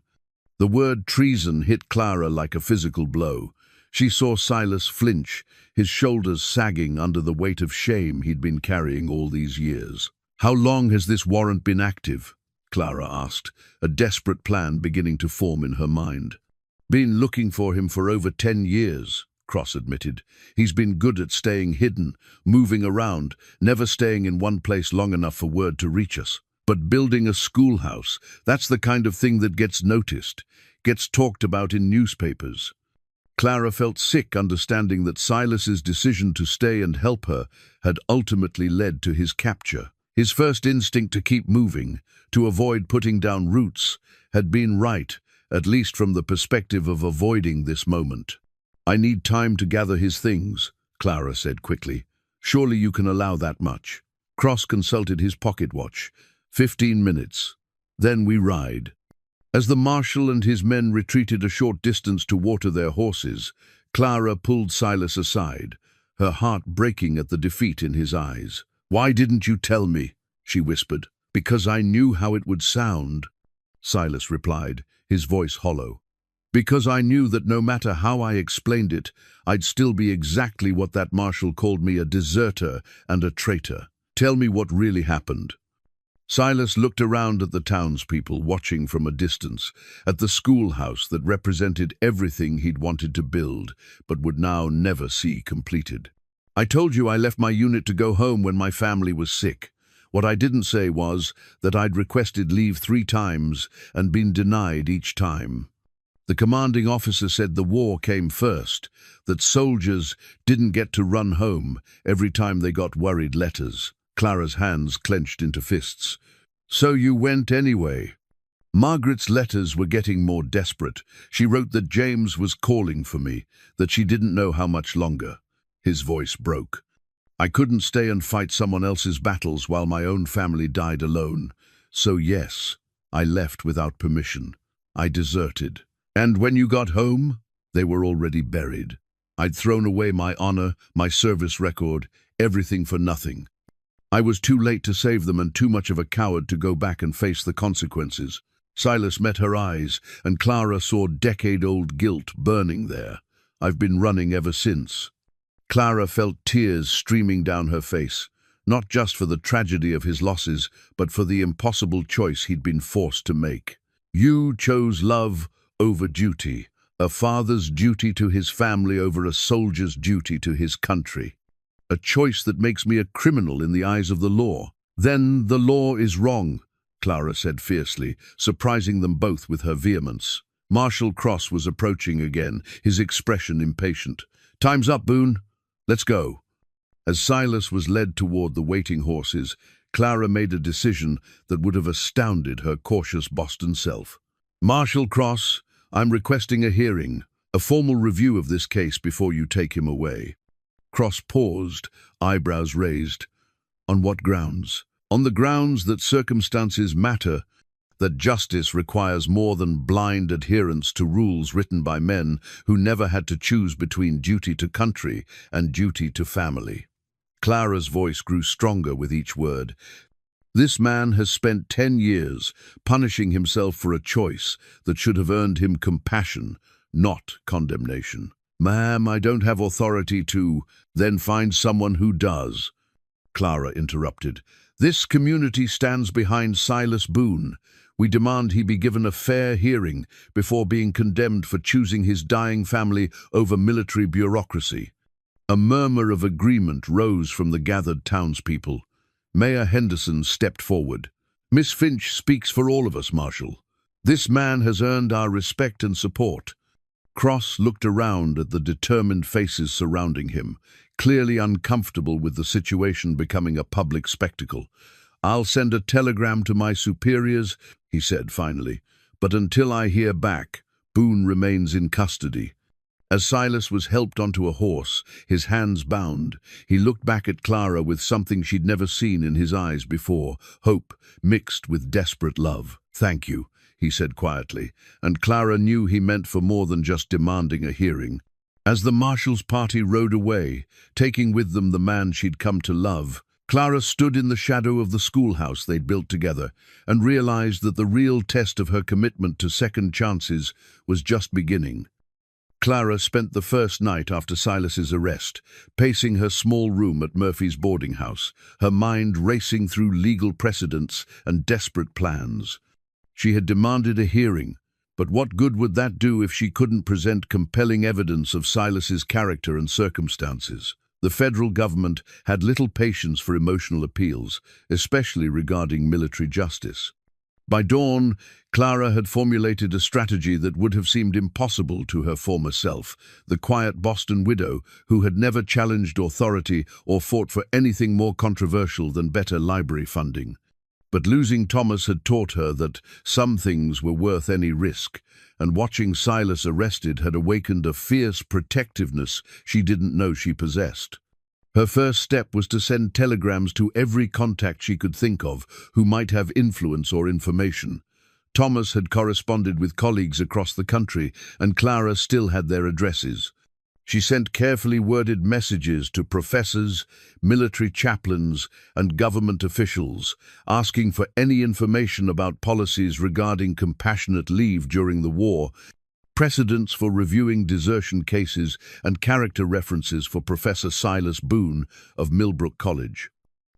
A: The word treason hit Clara like a physical blow. She saw Silas flinch, his shoulders sagging under the weight of shame he'd been carrying all these years. "How long has this warrant been active?" Clara asked, a desperate plan beginning to form in her mind. "Been looking for him for over 10 years, Cross admitted. "He's been good at staying hidden, moving around, never staying in one place long enough for word to reach us. But building a schoolhouse, that's the kind of thing that gets noticed, gets talked about in newspapers." Clara felt sick understanding that Silas's decision to stay and help her had ultimately led to his capture. His first instinct to keep moving, to avoid putting down roots, had been right, at least from the perspective of avoiding this moment. "I need time to gather his things," Clara said quickly. "Surely you can allow that much." Cross consulted his pocket watch. 15 minutes. Then we ride." As the marshal and his men retreated a short distance to water their horses, Clara pulled Silas aside, her heart breaking at the defeat in his eyes. "Why didn't you tell me?" she whispered. "Because I knew how it would sound," Silas replied, his voice hollow. "Because I knew that no matter how I explained it, I'd still be exactly what that marshal called me, a deserter and a traitor. Tell me what really happened." Silas looked around at the townspeople watching from a distance, at the schoolhouse that represented everything he'd wanted to build, but would now never see completed. "I told you I left my unit to go home when my family was sick. What I didn't say was that I'd requested leave 3 times and been denied each time. The commanding officer said the war came first, that soldiers didn't get to run home every time they got worried letters. Clara's hands clenched into fists. "So you went anyway." Margaret's letters were getting more desperate. She wrote that James was calling for me, that she didn't know how much longer. His voice broke. "I couldn't stay and fight someone else's battles while my own family died alone. So yes, I left without permission. I deserted. And when you got home, they were already buried. I'd thrown away my honor, my service record, everything for nothing. I was too late to save them and too much of a coward to go back and face the consequences." Silas met her eyes, and Clara saw decade-old guilt burning there. "I've been running ever since." Clara felt tears streaming down her face, not just for the tragedy of his losses, but for the impossible choice he'd been forced to make. "You chose love over duty, a father's duty to his family over a soldier's duty to his country. A choice that makes me a criminal in the eyes of the law." "Then the law is wrong," Clara said fiercely, surprising them both with her vehemence. Marshal Cross was approaching again, his expression impatient. "Time's up, Boone. Let's go." As Silas was led toward the waiting horses, Clara made a decision that would have astounded her cautious Boston self. "Marshal Cross, I'm requesting a hearing, a formal review of this case before you take him away." Cross paused, eyebrows raised. "On what grounds?" "On the grounds that circumstances matter, that justice requires more than blind adherence to rules written by men who never had to choose between duty to country and duty to family." Clara's voice grew stronger with each word. "This man has spent 10 years punishing himself for a choice that should have earned him compassion, not condemnation." "Ma'am, I don't have authority to—" "Then find someone who does," Clara interrupted. "This community stands behind Silas Boone. We demand he be given a fair hearing before being condemned for choosing his dying family over military bureaucracy." A murmur of agreement rose from the gathered townspeople. Mayor Henderson stepped forward. "Miss Finch speaks for all of us, Marshal. This man has earned our respect and support." Cross looked around at the determined faces surrounding him, clearly uncomfortable with the situation becoming a public spectacle. "I'll send a telegram to my superiors," he said finally, "but until I hear back, Boone remains in custody." As Silas was helped onto a horse, his hands bound, he looked back at Clara with something she'd never seen in his eyes before, hope mixed with desperate love. "Thank you," he said quietly, and Clara knew he meant for more than just demanding a hearing. As the Marshal's party rode away, taking with them the man she'd come to love, Clara stood in the shadow of the schoolhouse they'd built together and realized that the real test of her commitment to second chances was just beginning. Clara spent the first night after Silas's arrest, pacing her small room at Murphy's boarding house, her mind racing through legal precedents and desperate plans. She had demanded a hearing, but what good would that do if she couldn't present compelling evidence of Silas's character and circumstances? The federal government had little patience for emotional appeals, especially regarding military justice. By dawn, Clara had formulated a strategy that would have seemed impossible to her former self, the quiet Boston widow who had never challenged authority or fought for anything more controversial than better library funding. But losing Thomas had taught her that some things were worth any risk, and watching Silas arrested had awakened a fierce protectiveness she didn't know she possessed. Her first step was to send telegrams to every contact she could think of who might have influence or information. Thomas had corresponded with colleagues across the country, and Clara still had their addresses. She sent carefully worded messages to professors, military chaplains, and government officials, asking for any information about policies regarding compassionate leave during the war, precedents for reviewing desertion cases, and character references for Professor Silas Boone of Millbrook College.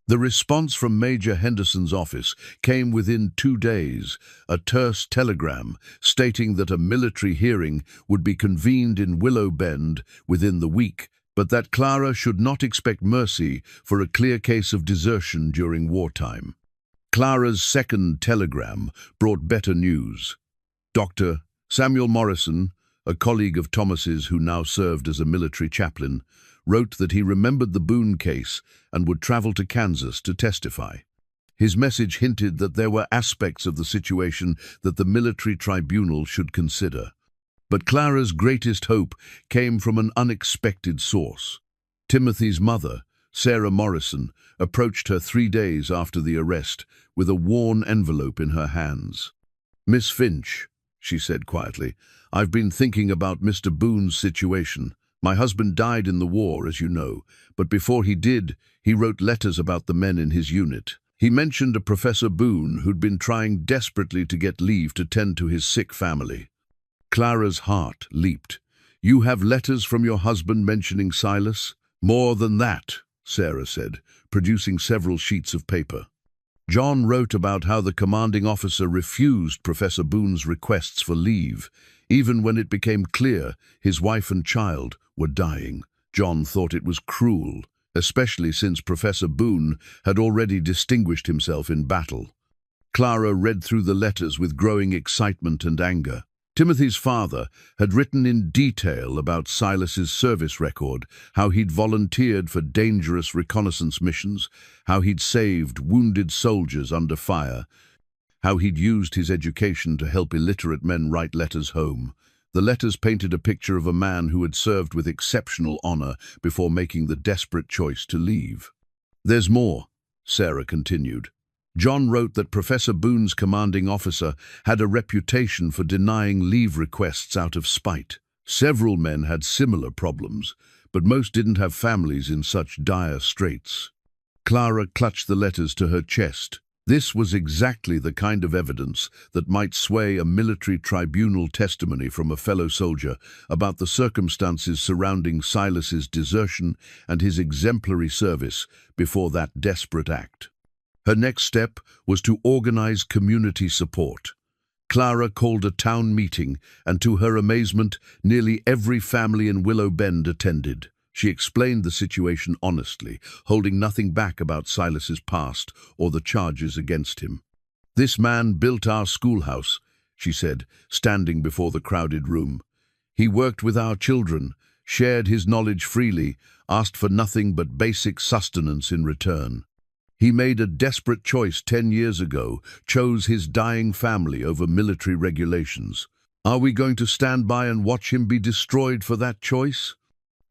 A: The response from Major Henderson's office came within 2 days, a terse telegram stating that a military hearing would be convened in Willow Bend within the week, but that Clara should not expect mercy for a clear case of desertion during wartime. Clara's second telegram brought better news. Dr. Samuel Morrison, a colleague of Thomas's who now served as a military chaplain, wrote that he remembered the Boone case and would travel to Kansas to testify. His message hinted that there were aspects of the situation that the military tribunal should consider. But Clara's greatest hope came from an unexpected source. Timothy's mother, Sarah Morrison, approached her 3 days after the arrest with a worn envelope in her hands. "Miss Finch," she said quietly, "I've been thinking about Mr. Boone's situation. My husband died in the war, as you know, but before he did, he wrote letters about the men in his unit. He mentioned a Professor Boone who'd been trying desperately to get leave to tend to his sick family." Clara's heart leaped. "You have letters from your husband mentioning Silas?" "More than that," Sarah said, producing several sheets of paper. "John wrote about how the commanding officer refused Professor Boone's requests for leave, even when it became clear his wife and child were dying. John thought it was cruel, especially since Professor Boone had already distinguished himself in battle." Clara read through the letters with growing excitement and anger. Timothy's father had written in detail about Silas's service record, how he'd volunteered for dangerous reconnaissance missions, how he'd saved wounded soldiers under fire, how he'd used his education to help illiterate men write letters home. The letters painted a picture of a man who had served with exceptional honor before making the desperate choice to leave. "There's more," Sarah continued. "John wrote that Professor Boone's commanding officer had a reputation for denying leave requests out of spite. Several men had similar problems, but most didn't have families in such dire straits." Clara clutched the letters to her chest. This was exactly the kind of evidence that might sway a military tribunal testimony from a fellow soldier about the circumstances surrounding Silas's desertion and his exemplary service before that desperate act. Her next step was to organize community support. Clara called a town meeting, and to her amazement, nearly every family in Willow Bend attended. She explained the situation honestly, holding nothing back about Silas's past or the charges against him. "This man built our schoolhouse," she said, standing before the crowded room. "He worked with our children, shared his knowledge freely, asked for nothing but basic sustenance in return. He made a desperate choice 10 years ago, chose his dying family over military regulations. Are we going to stand by and watch him be destroyed for that choice?"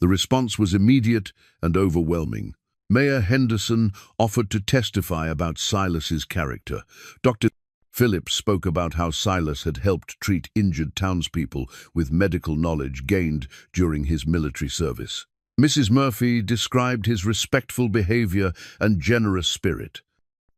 A: The response was immediate and overwhelming. Mayor Henderson offered to testify about Silas's character. Dr. Phillips spoke about how Silas had helped treat injured townspeople with medical knowledge gained during his military service. Mrs. Murphy described his respectful behavior and generous spirit.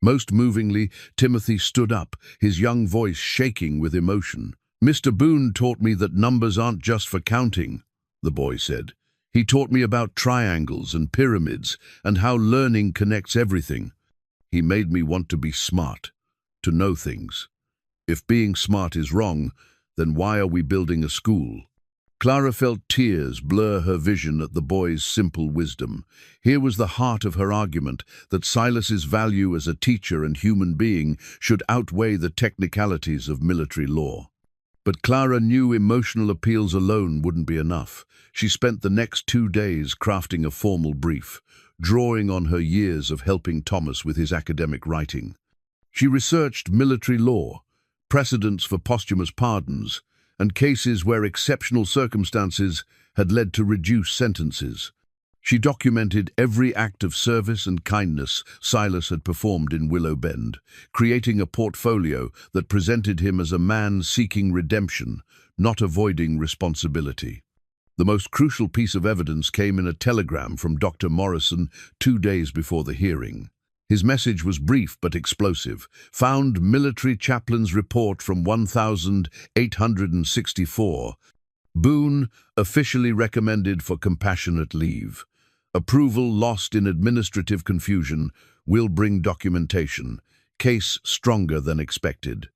A: Most movingly, Timothy stood up, his young voice shaking with emotion. "Mr. Boone taught me that numbers aren't just for counting," the boy said. "He taught me about triangles and pyramids and how learning connects everything. He made me want to be smart, to know things. If being smart is wrong, then why are we building a school?" Clara felt tears blur her vision at the boy's simple wisdom. Here was the heart of her argument, that Silas's value as a teacher and human being should outweigh the technicalities of military law. But Clara knew emotional appeals alone wouldn't be enough. She spent the next 2 days crafting a formal brief, drawing on her years of helping Thomas with his academic writing. She researched military law, precedents for posthumous pardons, and cases where exceptional circumstances had led to reduced sentences. She documented every act of service and kindness Silas had performed in Willow Bend, creating a portfolio that presented him as a man seeking redemption, not avoiding responsibility. The most crucial piece of evidence came in a telegram from Dr. Morrison 2 days before the hearing. His message was brief but explosive. "Found military chaplain's report from 1864. Boone officially recommended for compassionate leave. Approval lost in administrative confusion. Will bring documentation. Case stronger than expected."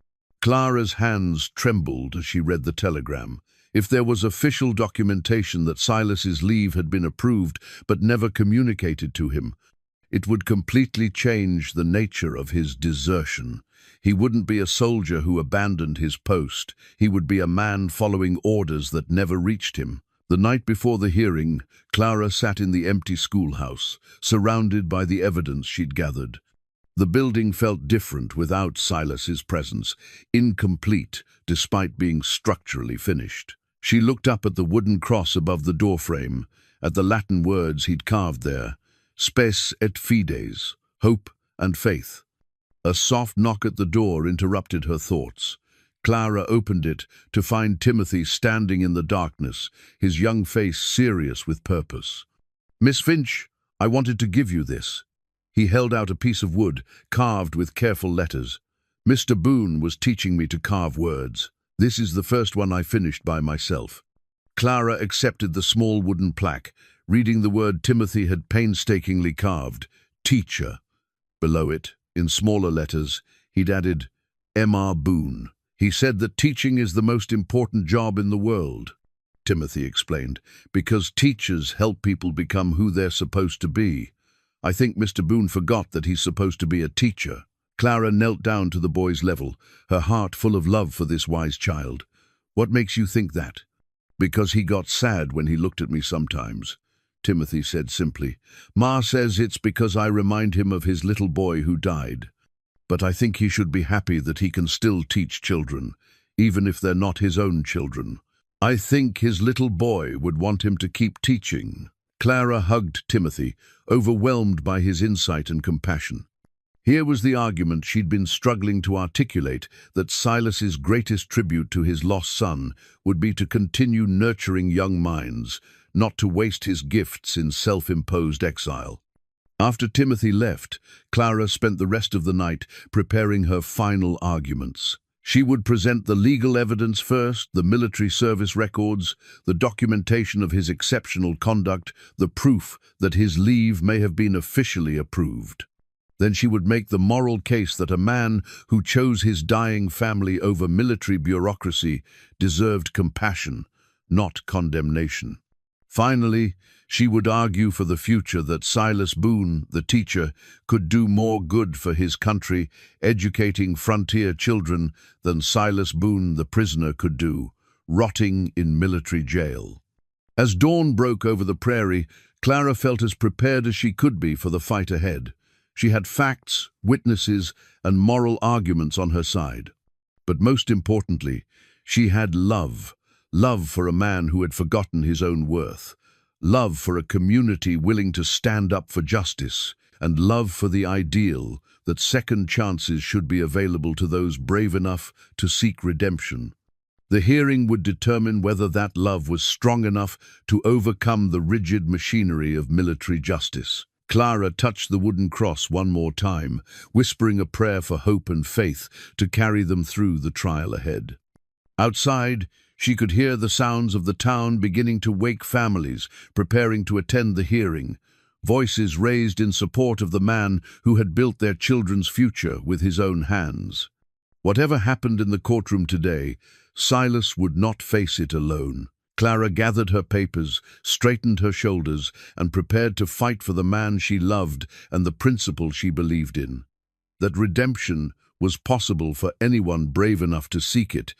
A: Clara's hands trembled as she read the telegram. If there was official documentation that Silas's leave had been approved but never communicated to him, it would completely change the nature of his desertion. He wouldn't be a soldier who abandoned his post. He would be a man following orders that never reached him. The night before the hearing, Clara sat in the empty schoolhouse, surrounded by the evidence she'd gathered. The building felt different without Silas's presence, incomplete despite being structurally finished. She looked up at the wooden cross above the doorframe, at the Latin words he'd carved there, spes et fides, hope and faith. A soft knock at the door interrupted her thoughts. Clara opened it to find Timothy standing in the darkness, his young face serious with purpose. "Miss Finch, I wanted to give you this." He held out a piece of wood, carved with careful letters. "Mr. Boone was teaching me to carve words. This is the first one I finished by myself." Clara accepted the small wooden plaque, reading the word Timothy had painstakingly carved, teacher. Below it, in smaller letters, he'd added, M.R. Boone. "He said that teaching is the most important job in the world," Timothy explained, "because teachers help people become who they're supposed to be. I think Mr. Boone forgot that he's supposed to be a teacher." Clara knelt down to the boy's level, her heart full of love for this wise child. "What makes you think that?" "Because he got sad when he looked at me sometimes," Timothy said simply. "Ma says it's because I remind him of his little boy who died. But I think he should be happy that he can still teach children, even if they're not his own children. I think his little boy would want him to keep teaching." Clara hugged Timothy, overwhelmed by his insight and compassion. Here was the argument she'd been struggling to articulate, that Silas's greatest tribute to his lost son would be to continue nurturing young minds, not to waste his gifts in self-imposed exile. After Timothy left, Clara spent the rest of the night preparing her final arguments. She would present the legal evidence first, the military service records, the documentation of his exceptional conduct, the proof that his leave may have been officially approved. Then she would make the moral case that a man who chose his dying family over military bureaucracy deserved compassion, not condemnation. Finally, she would argue for the future that Silas Boone, the teacher, could do more good for his country, educating frontier children, than Silas Boone, the prisoner, could do, rotting in military jail. As dawn broke over the prairie, Clara felt as prepared as she could be for the fight ahead. She had facts, witnesses, and moral arguments on her side. But most importantly, she had love. Love for a man who had forgotten his own worth. Love for a community willing to stand up for justice. And love for the ideal that second chances should be available to those brave enough to seek redemption. The hearing would determine whether that love was strong enough to overcome the rigid machinery of military justice. Clara touched the wooden cross one more time, whispering a prayer for hope and faith to carry them through the trial ahead. Outside, she could hear the sounds of the town beginning to wake families, preparing to attend the hearing, voices raised in support of the man who had built their children's future with his own hands. Whatever happened in the courtroom today, Silas would not face it alone. Clara gathered her papers, straightened her shoulders, and prepared to fight for the man she loved and the principle she believed in. That redemption was possible for anyone brave enough to seek it,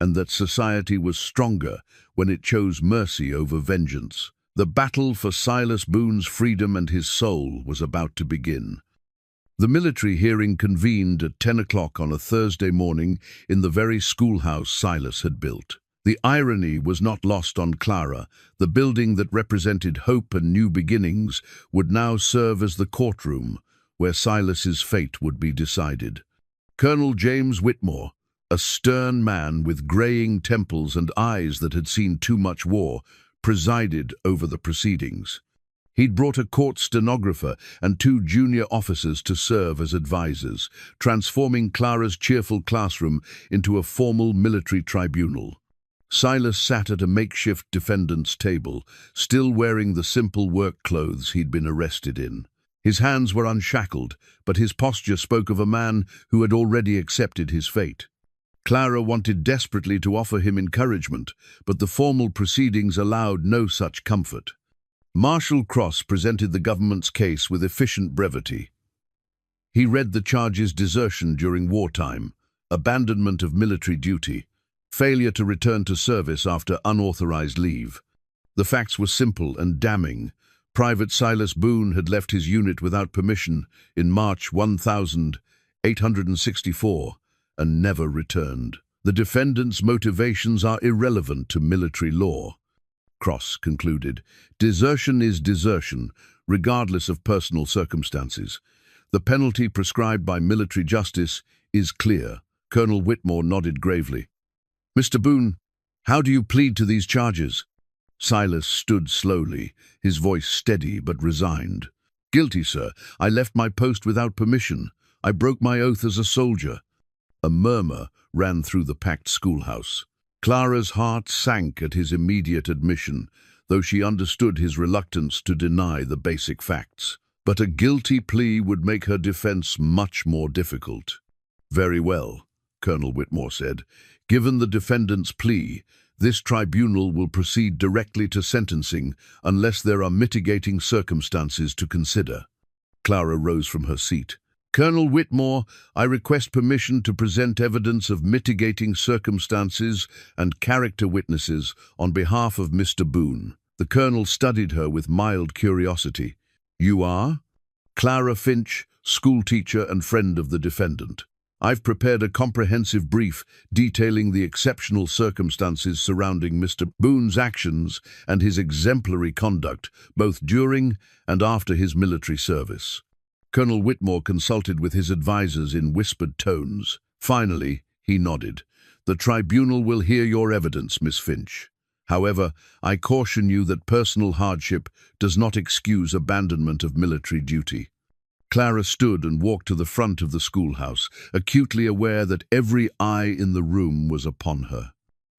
A: and that society was stronger when it chose mercy over vengeance. The battle for Silas Boone's freedom and his soul was about to begin. The military hearing convened at 10 o'clock on a Thursday morning in the very schoolhouse Silas had built. The irony was not lost on Clara. The building that represented hope and new beginnings would now serve as the courtroom where Silas's fate would be decided. Colonel James Whitmore, a stern man with graying temples and eyes that had seen too much war, presided over the proceedings. He'd brought a court stenographer and 2 junior officers to serve as advisors, transforming Clara's cheerful classroom into a formal military tribunal. Silas sat at a makeshift defendant's table, still wearing the simple work clothes he'd been arrested in. His hands were unshackled, but his posture spoke of a man who had already accepted his fate. Clara wanted desperately to offer him encouragement, but the formal proceedings allowed no such comfort. Marshal Cross presented the government's case with efficient brevity. He read the charges: desertion during wartime, abandonment of military duty, failure to return to service after unauthorized leave. The facts were simple and damning. Private Silas Boone had left his unit without permission in March 1864 and never returned. The defendant's motivations are irrelevant to military law. Cross concluded, desertion is desertion, regardless of personal circumstances. The penalty prescribed by military justice is clear. Colonel Whitmore nodded gravely. Mr. Boone, how do you plead to these charges? Silas stood slowly, his voice steady but resigned. Guilty, sir. I left my post without permission. I broke my oath as a soldier. A murmur ran through the packed schoolhouse. Clara's heart sank at his immediate admission, though she understood his reluctance to deny the basic facts. But a guilty plea would make her defense much more difficult. Very well, Colonel Whitmore said. Given the defendant's plea, this tribunal will proceed directly to sentencing unless there are mitigating circumstances to consider. Clara rose from her seat. Colonel Whitmore, I request permission to present evidence of mitigating circumstances and character witnesses on behalf of Mr. Boone. The colonel studied her with mild curiosity. You are? Clara Finch, schoolteacher and friend of the defendant. I've prepared a comprehensive brief detailing the exceptional circumstances surrounding Mr. Boone's actions and his exemplary conduct, both during and after his military service. Colonel Whitmore consulted with his advisers in whispered tones. Finally, he nodded. The tribunal will hear your evidence, Miss Finch. However, I caution you that personal hardship does not excuse abandonment of military duty. Clara stood and walked to the front of the schoolhouse, acutely aware that every eye in the room was upon her.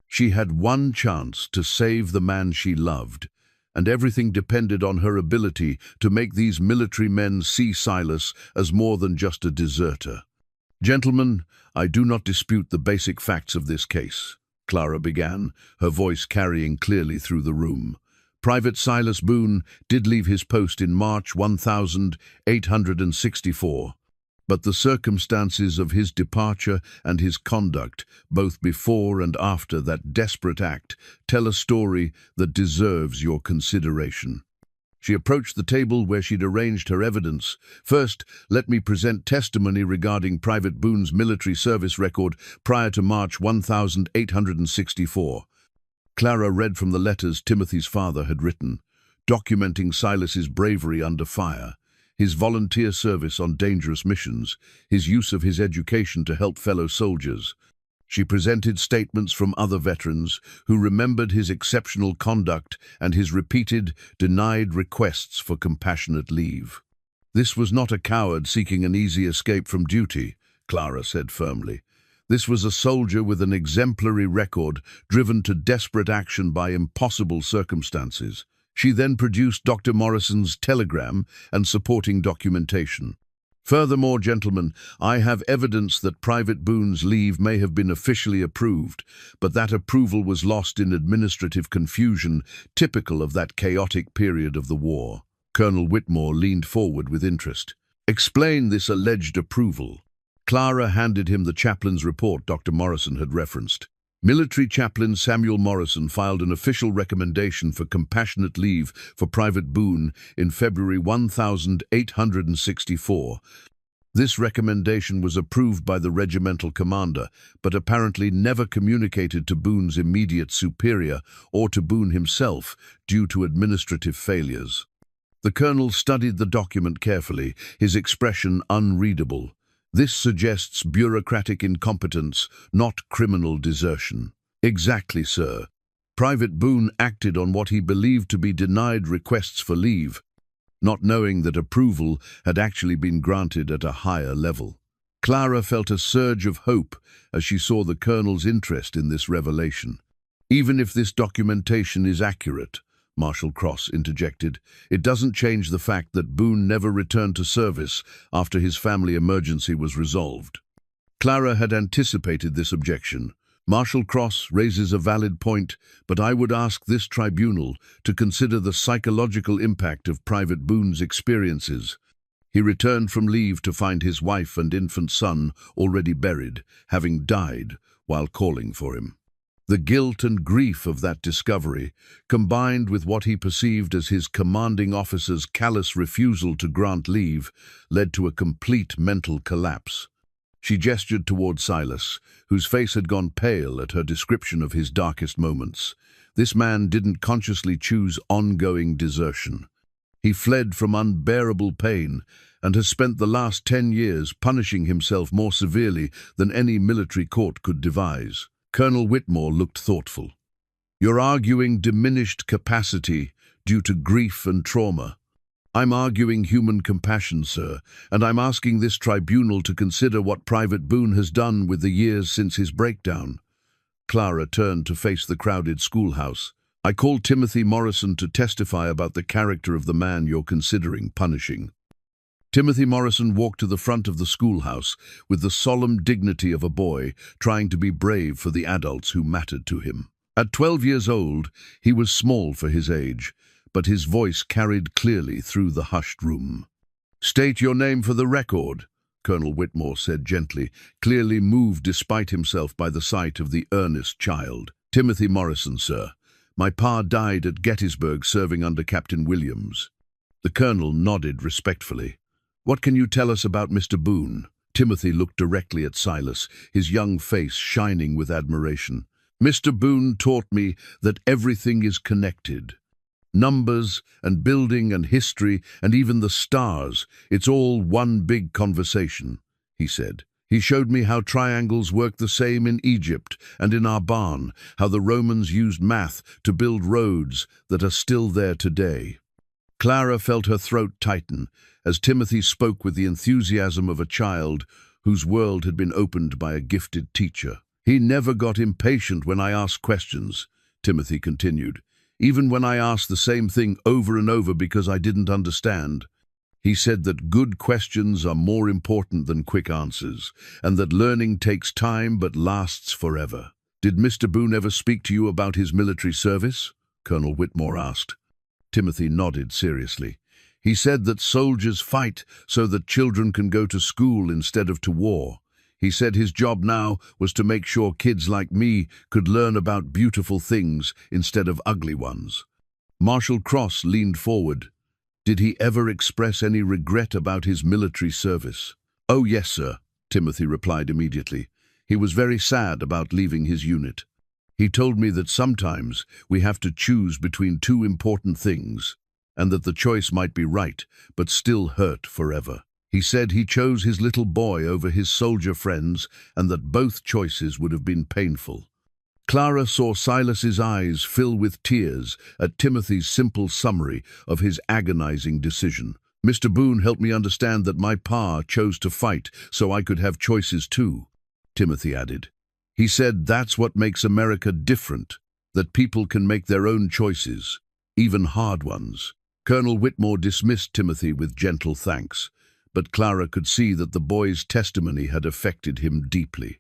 A: She had one chance to save the man she loved, and everything depended on her ability to make these military men see Silas as more than just a deserter. Gentlemen, I do not dispute the basic facts of this case, Clara began, her voice carrying clearly through the room. Private Silas Boone did leave his post in March 1864, but the circumstances of his departure and his conduct, both before and after that desperate act, tell a story that deserves your consideration. She approached the table where she'd arranged her evidence. First, let me present testimony regarding Private Boone's military service record prior to March 1864. Clara read from the letters Timothy's father had written, documenting Silas's bravery under fire, his volunteer service on dangerous missions, his use of his education to help fellow soldiers. She presented statements from other veterans who remembered his exceptional conduct and his repeated, denied requests for compassionate leave. This was not a coward seeking an easy escape from duty, Clara said firmly. This was a soldier with an exemplary record, driven to desperate action by impossible circumstances. She then produced Dr. Morrison's telegram and supporting documentation. Furthermore, gentlemen, I have evidence that Private Boone's leave may have been officially approved, but that approval was lost in administrative confusion, typical of that chaotic period of the war. Colonel Whitmore leaned forward with interest. Explain this alleged approval. Clara handed him the chaplain's report Dr. Morrison had referenced. Military Chaplain Samuel Morrison filed an official recommendation for compassionate leave for Private Boone in February 1864. This recommendation was approved by the regimental commander, but apparently never communicated to Boone's immediate superior or to Boone himself due to administrative failures. The colonel studied the document carefully, his expression unreadable. This suggests bureaucratic incompetence, not criminal desertion. Exactly, sir. Private Boone acted on what he believed to be denied requests for leave, not knowing that approval had actually been granted at a higher level. Clara felt a surge of hope as she saw the colonel's interest in this revelation. Even if this documentation is accurate, Marshal Cross interjected, it doesn't change the fact that Boone never returned to service after his family emergency was resolved. Clara had anticipated this objection. Marshal Cross raises a valid point, but I would ask this tribunal to consider the psychological impact of Private Boone's experiences. He returned from leave to find his wife and infant son already buried, having died while calling for him. The guilt and grief of that discovery, combined with what he perceived as his commanding officer's callous refusal to grant leave, led to a complete mental collapse. She gestured toward Silas, whose face had gone pale at her description of his darkest moments. This man didn't consciously choose ongoing desertion. He fled from unbearable pain and has spent the last 10 years punishing himself more severely than any military court could devise. Colonel Whitmore looked thoughtful. You're arguing diminished capacity due to grief and trauma. I'm arguing human compassion, sir, and I'm asking this tribunal to consider what Private Boone has done with the years since his breakdown. Clara turned to face the crowded schoolhouse. I called Timothy Morrison to testify about the character of the man you're considering punishing. Timothy Morrison walked to the front of the schoolhouse with the solemn dignity of a boy trying to be brave for the adults who mattered to him. At 12 years old, he was small for his age, but his voice carried clearly through the hushed room. State your name for the record, Colonel Whitmore said gently, clearly moved despite himself by the sight of the earnest child. Timothy Morrison, sir. My pa died at Gettysburg serving under Captain Williams. The colonel nodded respectfully. What can you tell us about Mr. Boone? Timothy looked directly at Silas, his young face shining with admiration. Mr. Boone taught me that everything is connected. Numbers and building and history and even the stars, it's all one big conversation, he said. He showed me how triangles work the same in Egypt and in our barn, how the Romans used math to build roads that are still there today. Clara felt her throat tighten as Timothy spoke with the enthusiasm of a child whose world had been opened by a gifted teacher. He never got impatient when I asked questions, Timothy continued, even when I asked the same thing over and over because I didn't understand. He said that good questions are more important than quick answers, and that learning takes time but lasts forever. Did Mr. Boone ever speak to you about his military service? Colonel Whitmore asked. Timothy nodded seriously. He said that soldiers fight so that children can go to school instead of to war. He said his job now was to make sure kids like me could learn about beautiful things instead of ugly ones. Marshal Cross leaned forward. Did he ever express any regret about his military service? Oh, yes, sir, Timothy replied immediately. He was very sad about leaving his unit. He told me that sometimes we have to choose between two important things, and that the choice might be right, but still hurt forever. He said he chose his little boy over his soldier friends, and that both choices would have been painful. Clara saw Silas's eyes fill with tears at Timothy's simple summary of his agonizing decision. Mr. Boone helped me understand that my pa chose to fight so I could have choices too, Timothy added. He said that's what makes America different, that people can make their own choices, even hard ones. Colonel Whitmore dismissed Timothy with gentle thanks, but Clara could see that the boy's testimony had affected him deeply.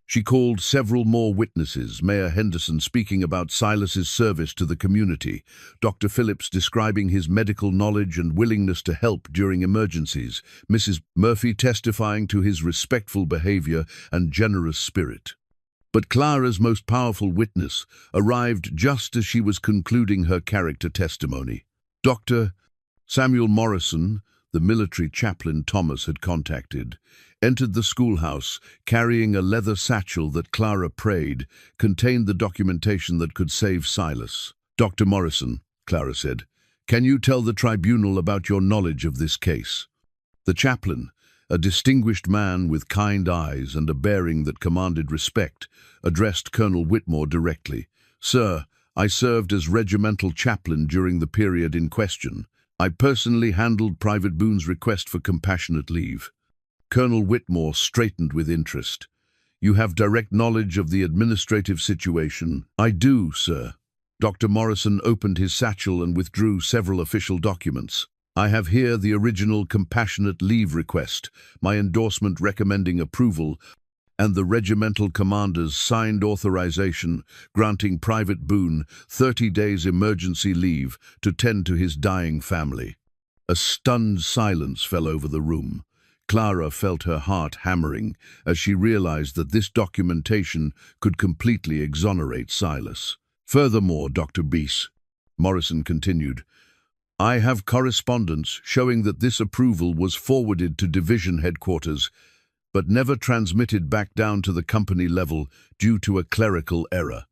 A: She called several more witnesses, Mayor Henderson speaking about Silas's service to the community, Dr. Phillips describing his medical knowledge and willingness to help during emergencies, Mrs. Murphy testifying to his respectful behavior and generous spirit. But Clara's most powerful witness arrived just as she was concluding her character testimony. Dr. Samuel Morrison, the military chaplain Thomas had contacted, entered the schoolhouse carrying a leather satchel that Clara prayed contained the documentation that could save Silas. Dr. Morrison, Clara said, can you tell the tribunal about your knowledge of this case? The chaplain, a distinguished man with kind eyes and a bearing that commanded respect, addressed Colonel Whitmore directly. Sir, I served as regimental chaplain during the period in question. I personally handled Private Boone's request for compassionate leave. Colonel Whitmore straightened with interest. You have direct knowledge of the administrative situation. I do, sir. Dr. Morrison opened his satchel and withdrew several official documents. I have here the original compassionate leave request, my endorsement recommending approval, and the regimental commander's signed authorization granting Private Boone 30 days emergency leave to tend to his dying family. A stunned silence fell over the room. Clara felt her heart hammering as she realized that this documentation could completely exonerate Silas. Furthermore, Dr. Beese, Morrison continued, I have correspondence showing that this approval was forwarded to division headquarters, but never transmitted back down to the company level due to a clerical error.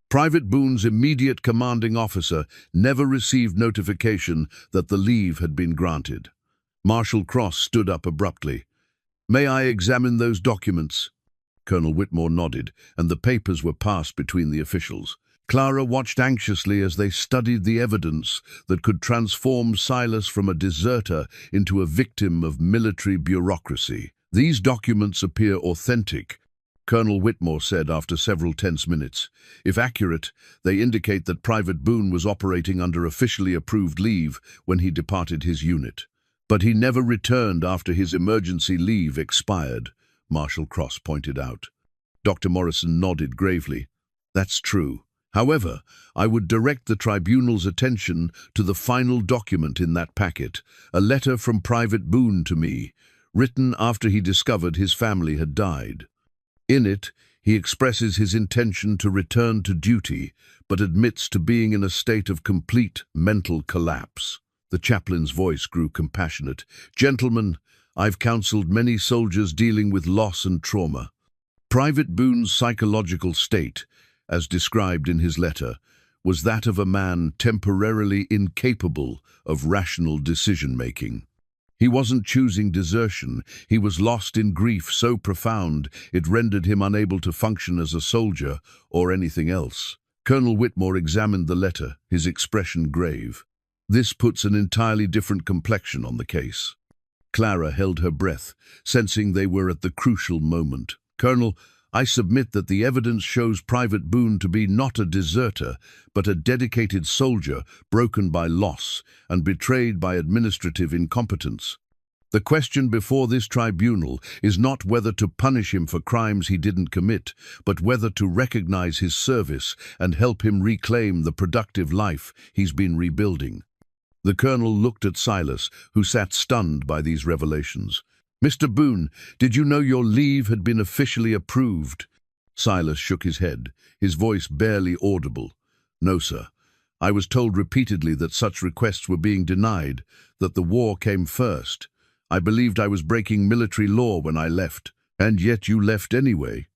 A: Private Boone's immediate commanding officer never received notification that the leave had been granted. Marshal Cross stood up abruptly. May I examine those documents? Colonel Whitmore nodded, and the papers were passed between the officials. Clara watched anxiously as they studied the evidence that could transform Silas from a deserter into a victim of military bureaucracy. These documents appear authentic, Colonel Whitmore said after several tense minutes. If accurate, they indicate that Private Boone was operating under officially approved leave when he departed his unit. But he never returned after his emergency leave expired, Marshal Cross pointed out. Dr. Morrison nodded gravely. That's true. However, I would direct the tribunal's attention to the final document in that packet, a letter from Private Boone to me, written after he discovered his family had died. In it, he expresses his intention to return to duty, but admits to being in a state of complete mental collapse. The chaplain's voice grew compassionate. Gentlemen, I've counseled many soldiers dealing with loss and trauma. Private Boone's psychological state, as described in his letter, was that of a man temporarily incapable of rational decision-making. He wasn't choosing desertion, he was lost in grief so profound it rendered him unable to function as a soldier or anything else. Colonel Whitmore examined the letter, his expression grave. This puts an entirely different complexion on the case. Clara held her breath, sensing they were at the crucial moment. Colonel, I submit that the evidence shows Private Boone to be not a deserter, but a dedicated soldier broken by loss and betrayed by administrative incompetence. The question before this tribunal is not whether to punish him for crimes he didn't commit, but whether to recognize his service and help him reclaim the productive life he's been rebuilding. The colonel looked at Silas, who sat stunned by these revelations. Mr. Boone, did you know your leave had been officially approved? Silas shook his head, his voice barely audible. No, sir. I was told repeatedly that such requests were being denied, that the war came first. I believed I was breaking military law when I left. And yet you left anyway.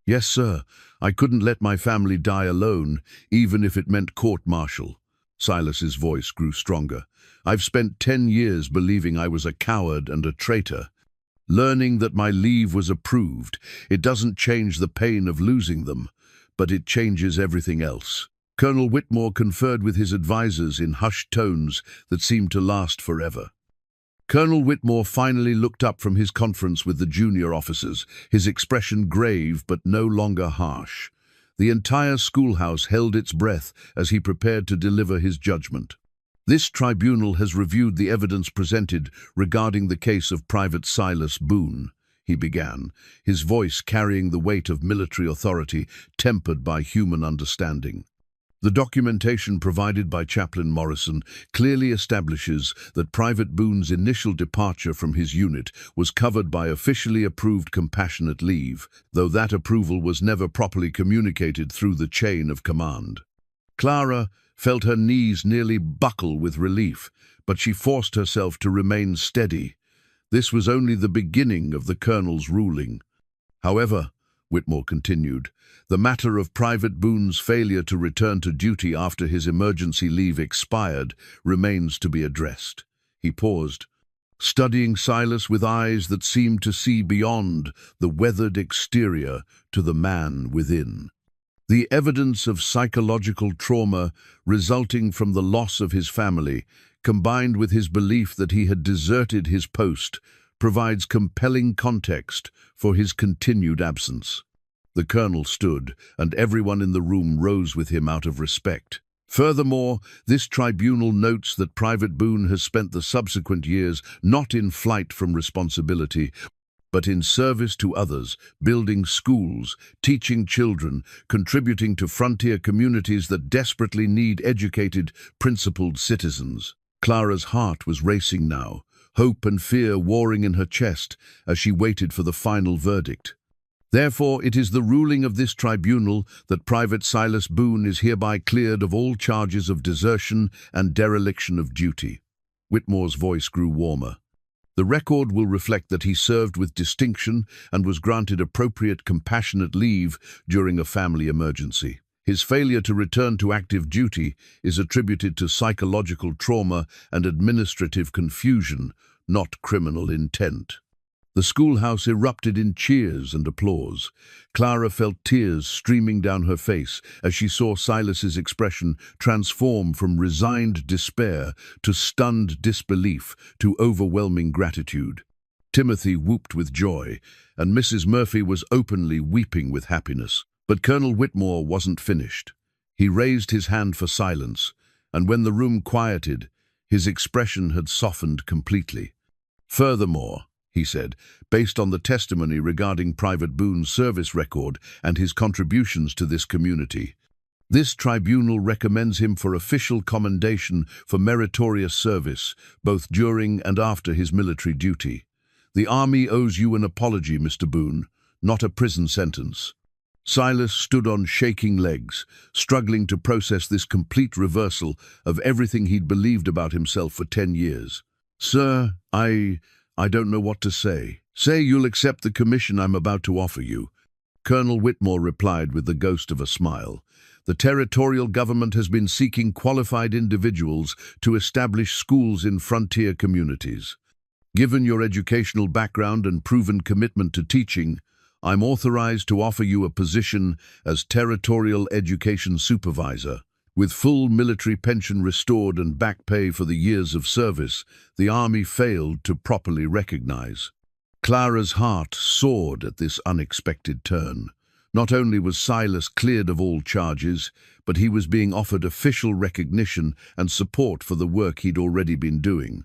A: Yes, sir. I couldn't let my family die alone, even if it meant court-martial. Silas's voice grew stronger. I've spent 10 years believing I was a coward and a traitor. Learning that my leave was approved, it doesn't change the pain of losing them, but it changes everything else. Colonel Whitmore conferred with his advisors in hushed tones that seemed to last forever. Colonel Whitmore finally looked up from his conference with the junior officers, his expression grave but no longer harsh. The entire schoolhouse held its breath as he prepared to deliver his judgment. This tribunal has reviewed the evidence presented regarding the case of Private Silas Boone, he began, his voice carrying the weight of military authority tempered by human understanding. The documentation provided by Chaplain Morrison clearly establishes that Private Boone's initial departure from his unit was covered by officially approved compassionate leave, though that approval was never properly communicated through the chain of command. Clara felt her knees nearly buckle with relief, but she forced herself to remain steady. This was only the beginning of the colonel's ruling. However, Whitmore continued, the matter of Private Boone's failure to return to duty after his emergency leave expired remains to be addressed. He paused, studying Silas with eyes that seemed to see beyond the weathered exterior to the man within. The evidence of psychological trauma resulting from the loss of his family, combined with his belief that he had deserted his post, provides compelling context for his continued absence. The colonel stood, and everyone in the room rose with him out of respect. Furthermore, this tribunal notes that Private Boone has spent the subsequent years not in flight from responsibility, but in service to others, building schools, teaching children, contributing to frontier communities that desperately need educated, principled citizens. Clara's heart was racing now, hope and fear warring in her chest as she waited for the final verdict. Therefore, it is the ruling of this tribunal that Private Silas Boone is hereby cleared of all charges of desertion and dereliction of duty. Whitmore's voice grew warmer. The record will reflect that he served with distinction and was granted appropriate compassionate leave during a family emergency. His failure to return to active duty is attributed to psychological trauma and administrative confusion, not criminal intent. The schoolhouse erupted in cheers and applause. Clara felt tears streaming down her face as she saw Silas's expression transform from resigned despair to stunned disbelief to overwhelming gratitude. Timothy whooped with joy, and Mrs. Murphy was openly weeping with happiness. But Colonel Whitmore wasn't finished. He raised his hand for silence, and when the room quieted, his expression had softened completely. Furthermore, he said, based on the testimony regarding Private Boone's service record and his contributions to this community, this tribunal recommends him for official commendation for meritorious service, both during and after his military duty. The Army owes you an apology, Mr. Boone, not a prison sentence. Silas stood on shaking legs, struggling to process this complete reversal of everything he'd believed about himself for 10 years. Sir, I don't know what to say. Say you'll accept the commission I'm about to offer you. Colonel Whitmore replied with the ghost of a smile. The territorial government has been seeking qualified individuals to establish schools in frontier communities. Given your educational background and proven commitment to teaching, I'm authorized to offer you a position as Territorial Education Supervisor. With full military pension restored and back pay for the years of service, the Army failed to properly recognize. Clara's heart soared at this unexpected turn. Not only was Silas cleared of all charges, but he was being offered official recognition and support for the work he'd already been doing.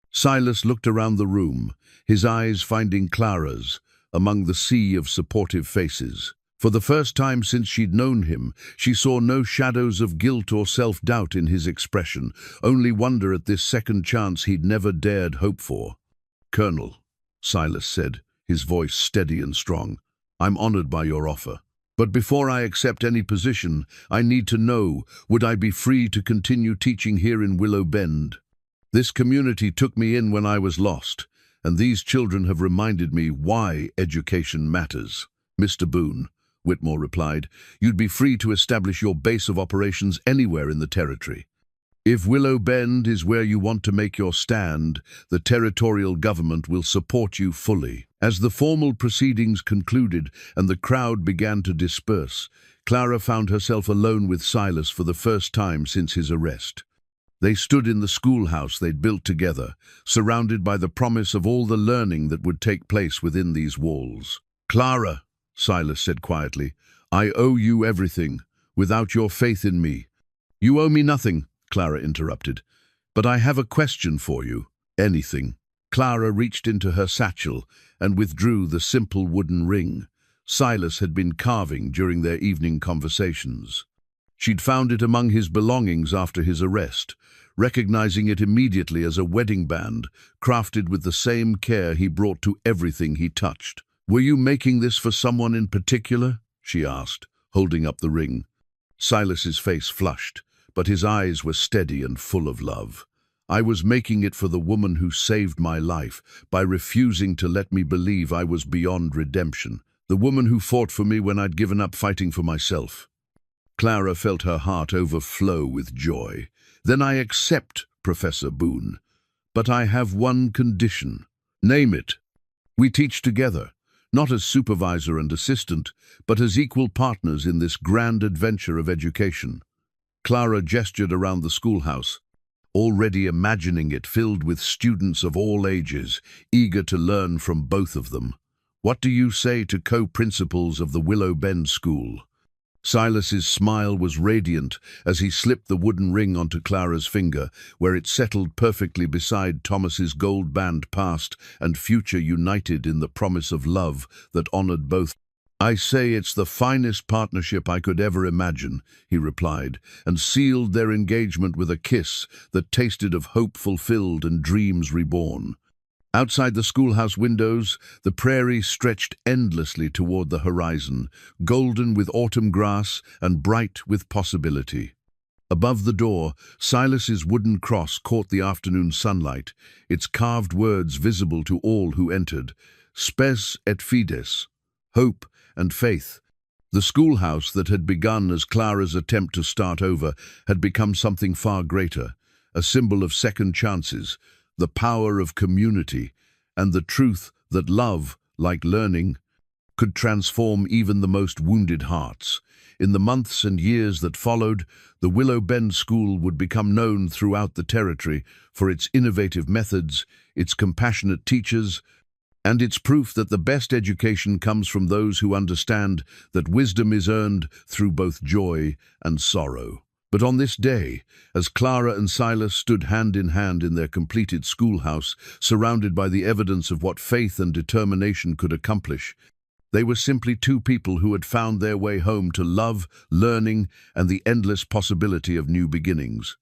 A: Silas looked around the room, his eyes finding Clara's, among the sea of supportive faces. For the first time since she'd known him, she saw no shadows of guilt or self-doubt in his expression, only wonder at this second chance he'd never dared hope for. Colonel, Silas said, his voice steady and strong, I'm honored by your offer. But before I accept any position, I need to know, would I be free to continue teaching here in Willow Bend? This community took me in when I was lost, and these children have reminded me why education matters. Mr. Boone, Whitmore replied, you'd be free to establish your base of operations anywhere in the territory. If Willow Bend is where you want to make your stand, the territorial government will support you fully. As the formal proceedings concluded and the crowd began to disperse, Clara found herself alone with Silas for the first time since his arrest. They stood in the schoolhouse they'd built together, surrounded by the promise of all the learning that would take place within these walls. Clara, Silas said quietly, I owe you everything. Without your faith in me. You owe me nothing, Clara interrupted. But I have a question for you. Anything. Clara reached into her satchel and withdrew the simple wooden ring Silas had been carving during their evening conversations. She'd found it among his belongings after his arrest, recognizing it immediately as a wedding band crafted with the same care he brought to everything he touched. Were you making this for someone in particular? She asked, holding up the ring. Silas's face flushed, but his eyes were steady and full of love. I was making it for the woman who saved my life by refusing to let me believe I was beyond redemption, the woman who fought for me when I'd given up fighting for myself. Clara felt her heart overflow with joy. Then I accept, Professor Boone. But I have one condition. Name it. We teach together, not as supervisor and assistant, but as equal partners in this grand adventure of education. Clara gestured around the schoolhouse, already imagining it filled with students of all ages, eager to learn from both of them. What do you say to co-principals of the Willow Bend School? Silas's smile was radiant as he slipped the wooden ring onto Clara's finger, where it settled perfectly beside Thomas's gold band past and future united in the promise of love that honored both. I say it's the finest partnership I could ever imagine, he replied, and sealed their engagement with a kiss that tasted of hope fulfilled and dreams reborn. Outside the schoolhouse windows, the prairie stretched endlessly toward the horizon, golden with autumn grass and bright with possibility. Above the door, Silas's wooden cross caught the afternoon sunlight, its carved words visible to all who entered: Spes et Fides, hope and faith. The schoolhouse that had begun as Clara's attempt to start over had become something far greater, a symbol of second chances, the power of community, and the truth that love, like learning, could transform even the most wounded hearts. In the months and years that followed, the Willow Bend School would become known throughout the territory for its innovative methods, its compassionate teachers, and its proof that the best education comes from those who understand that wisdom is earned through both joy and sorrow. But on this day, as Clara and Silas stood hand in hand in their completed schoolhouse, surrounded by the evidence of what faith and determination could accomplish, they were simply two people who had found their way home to love, learning, and the endless possibility of new beginnings.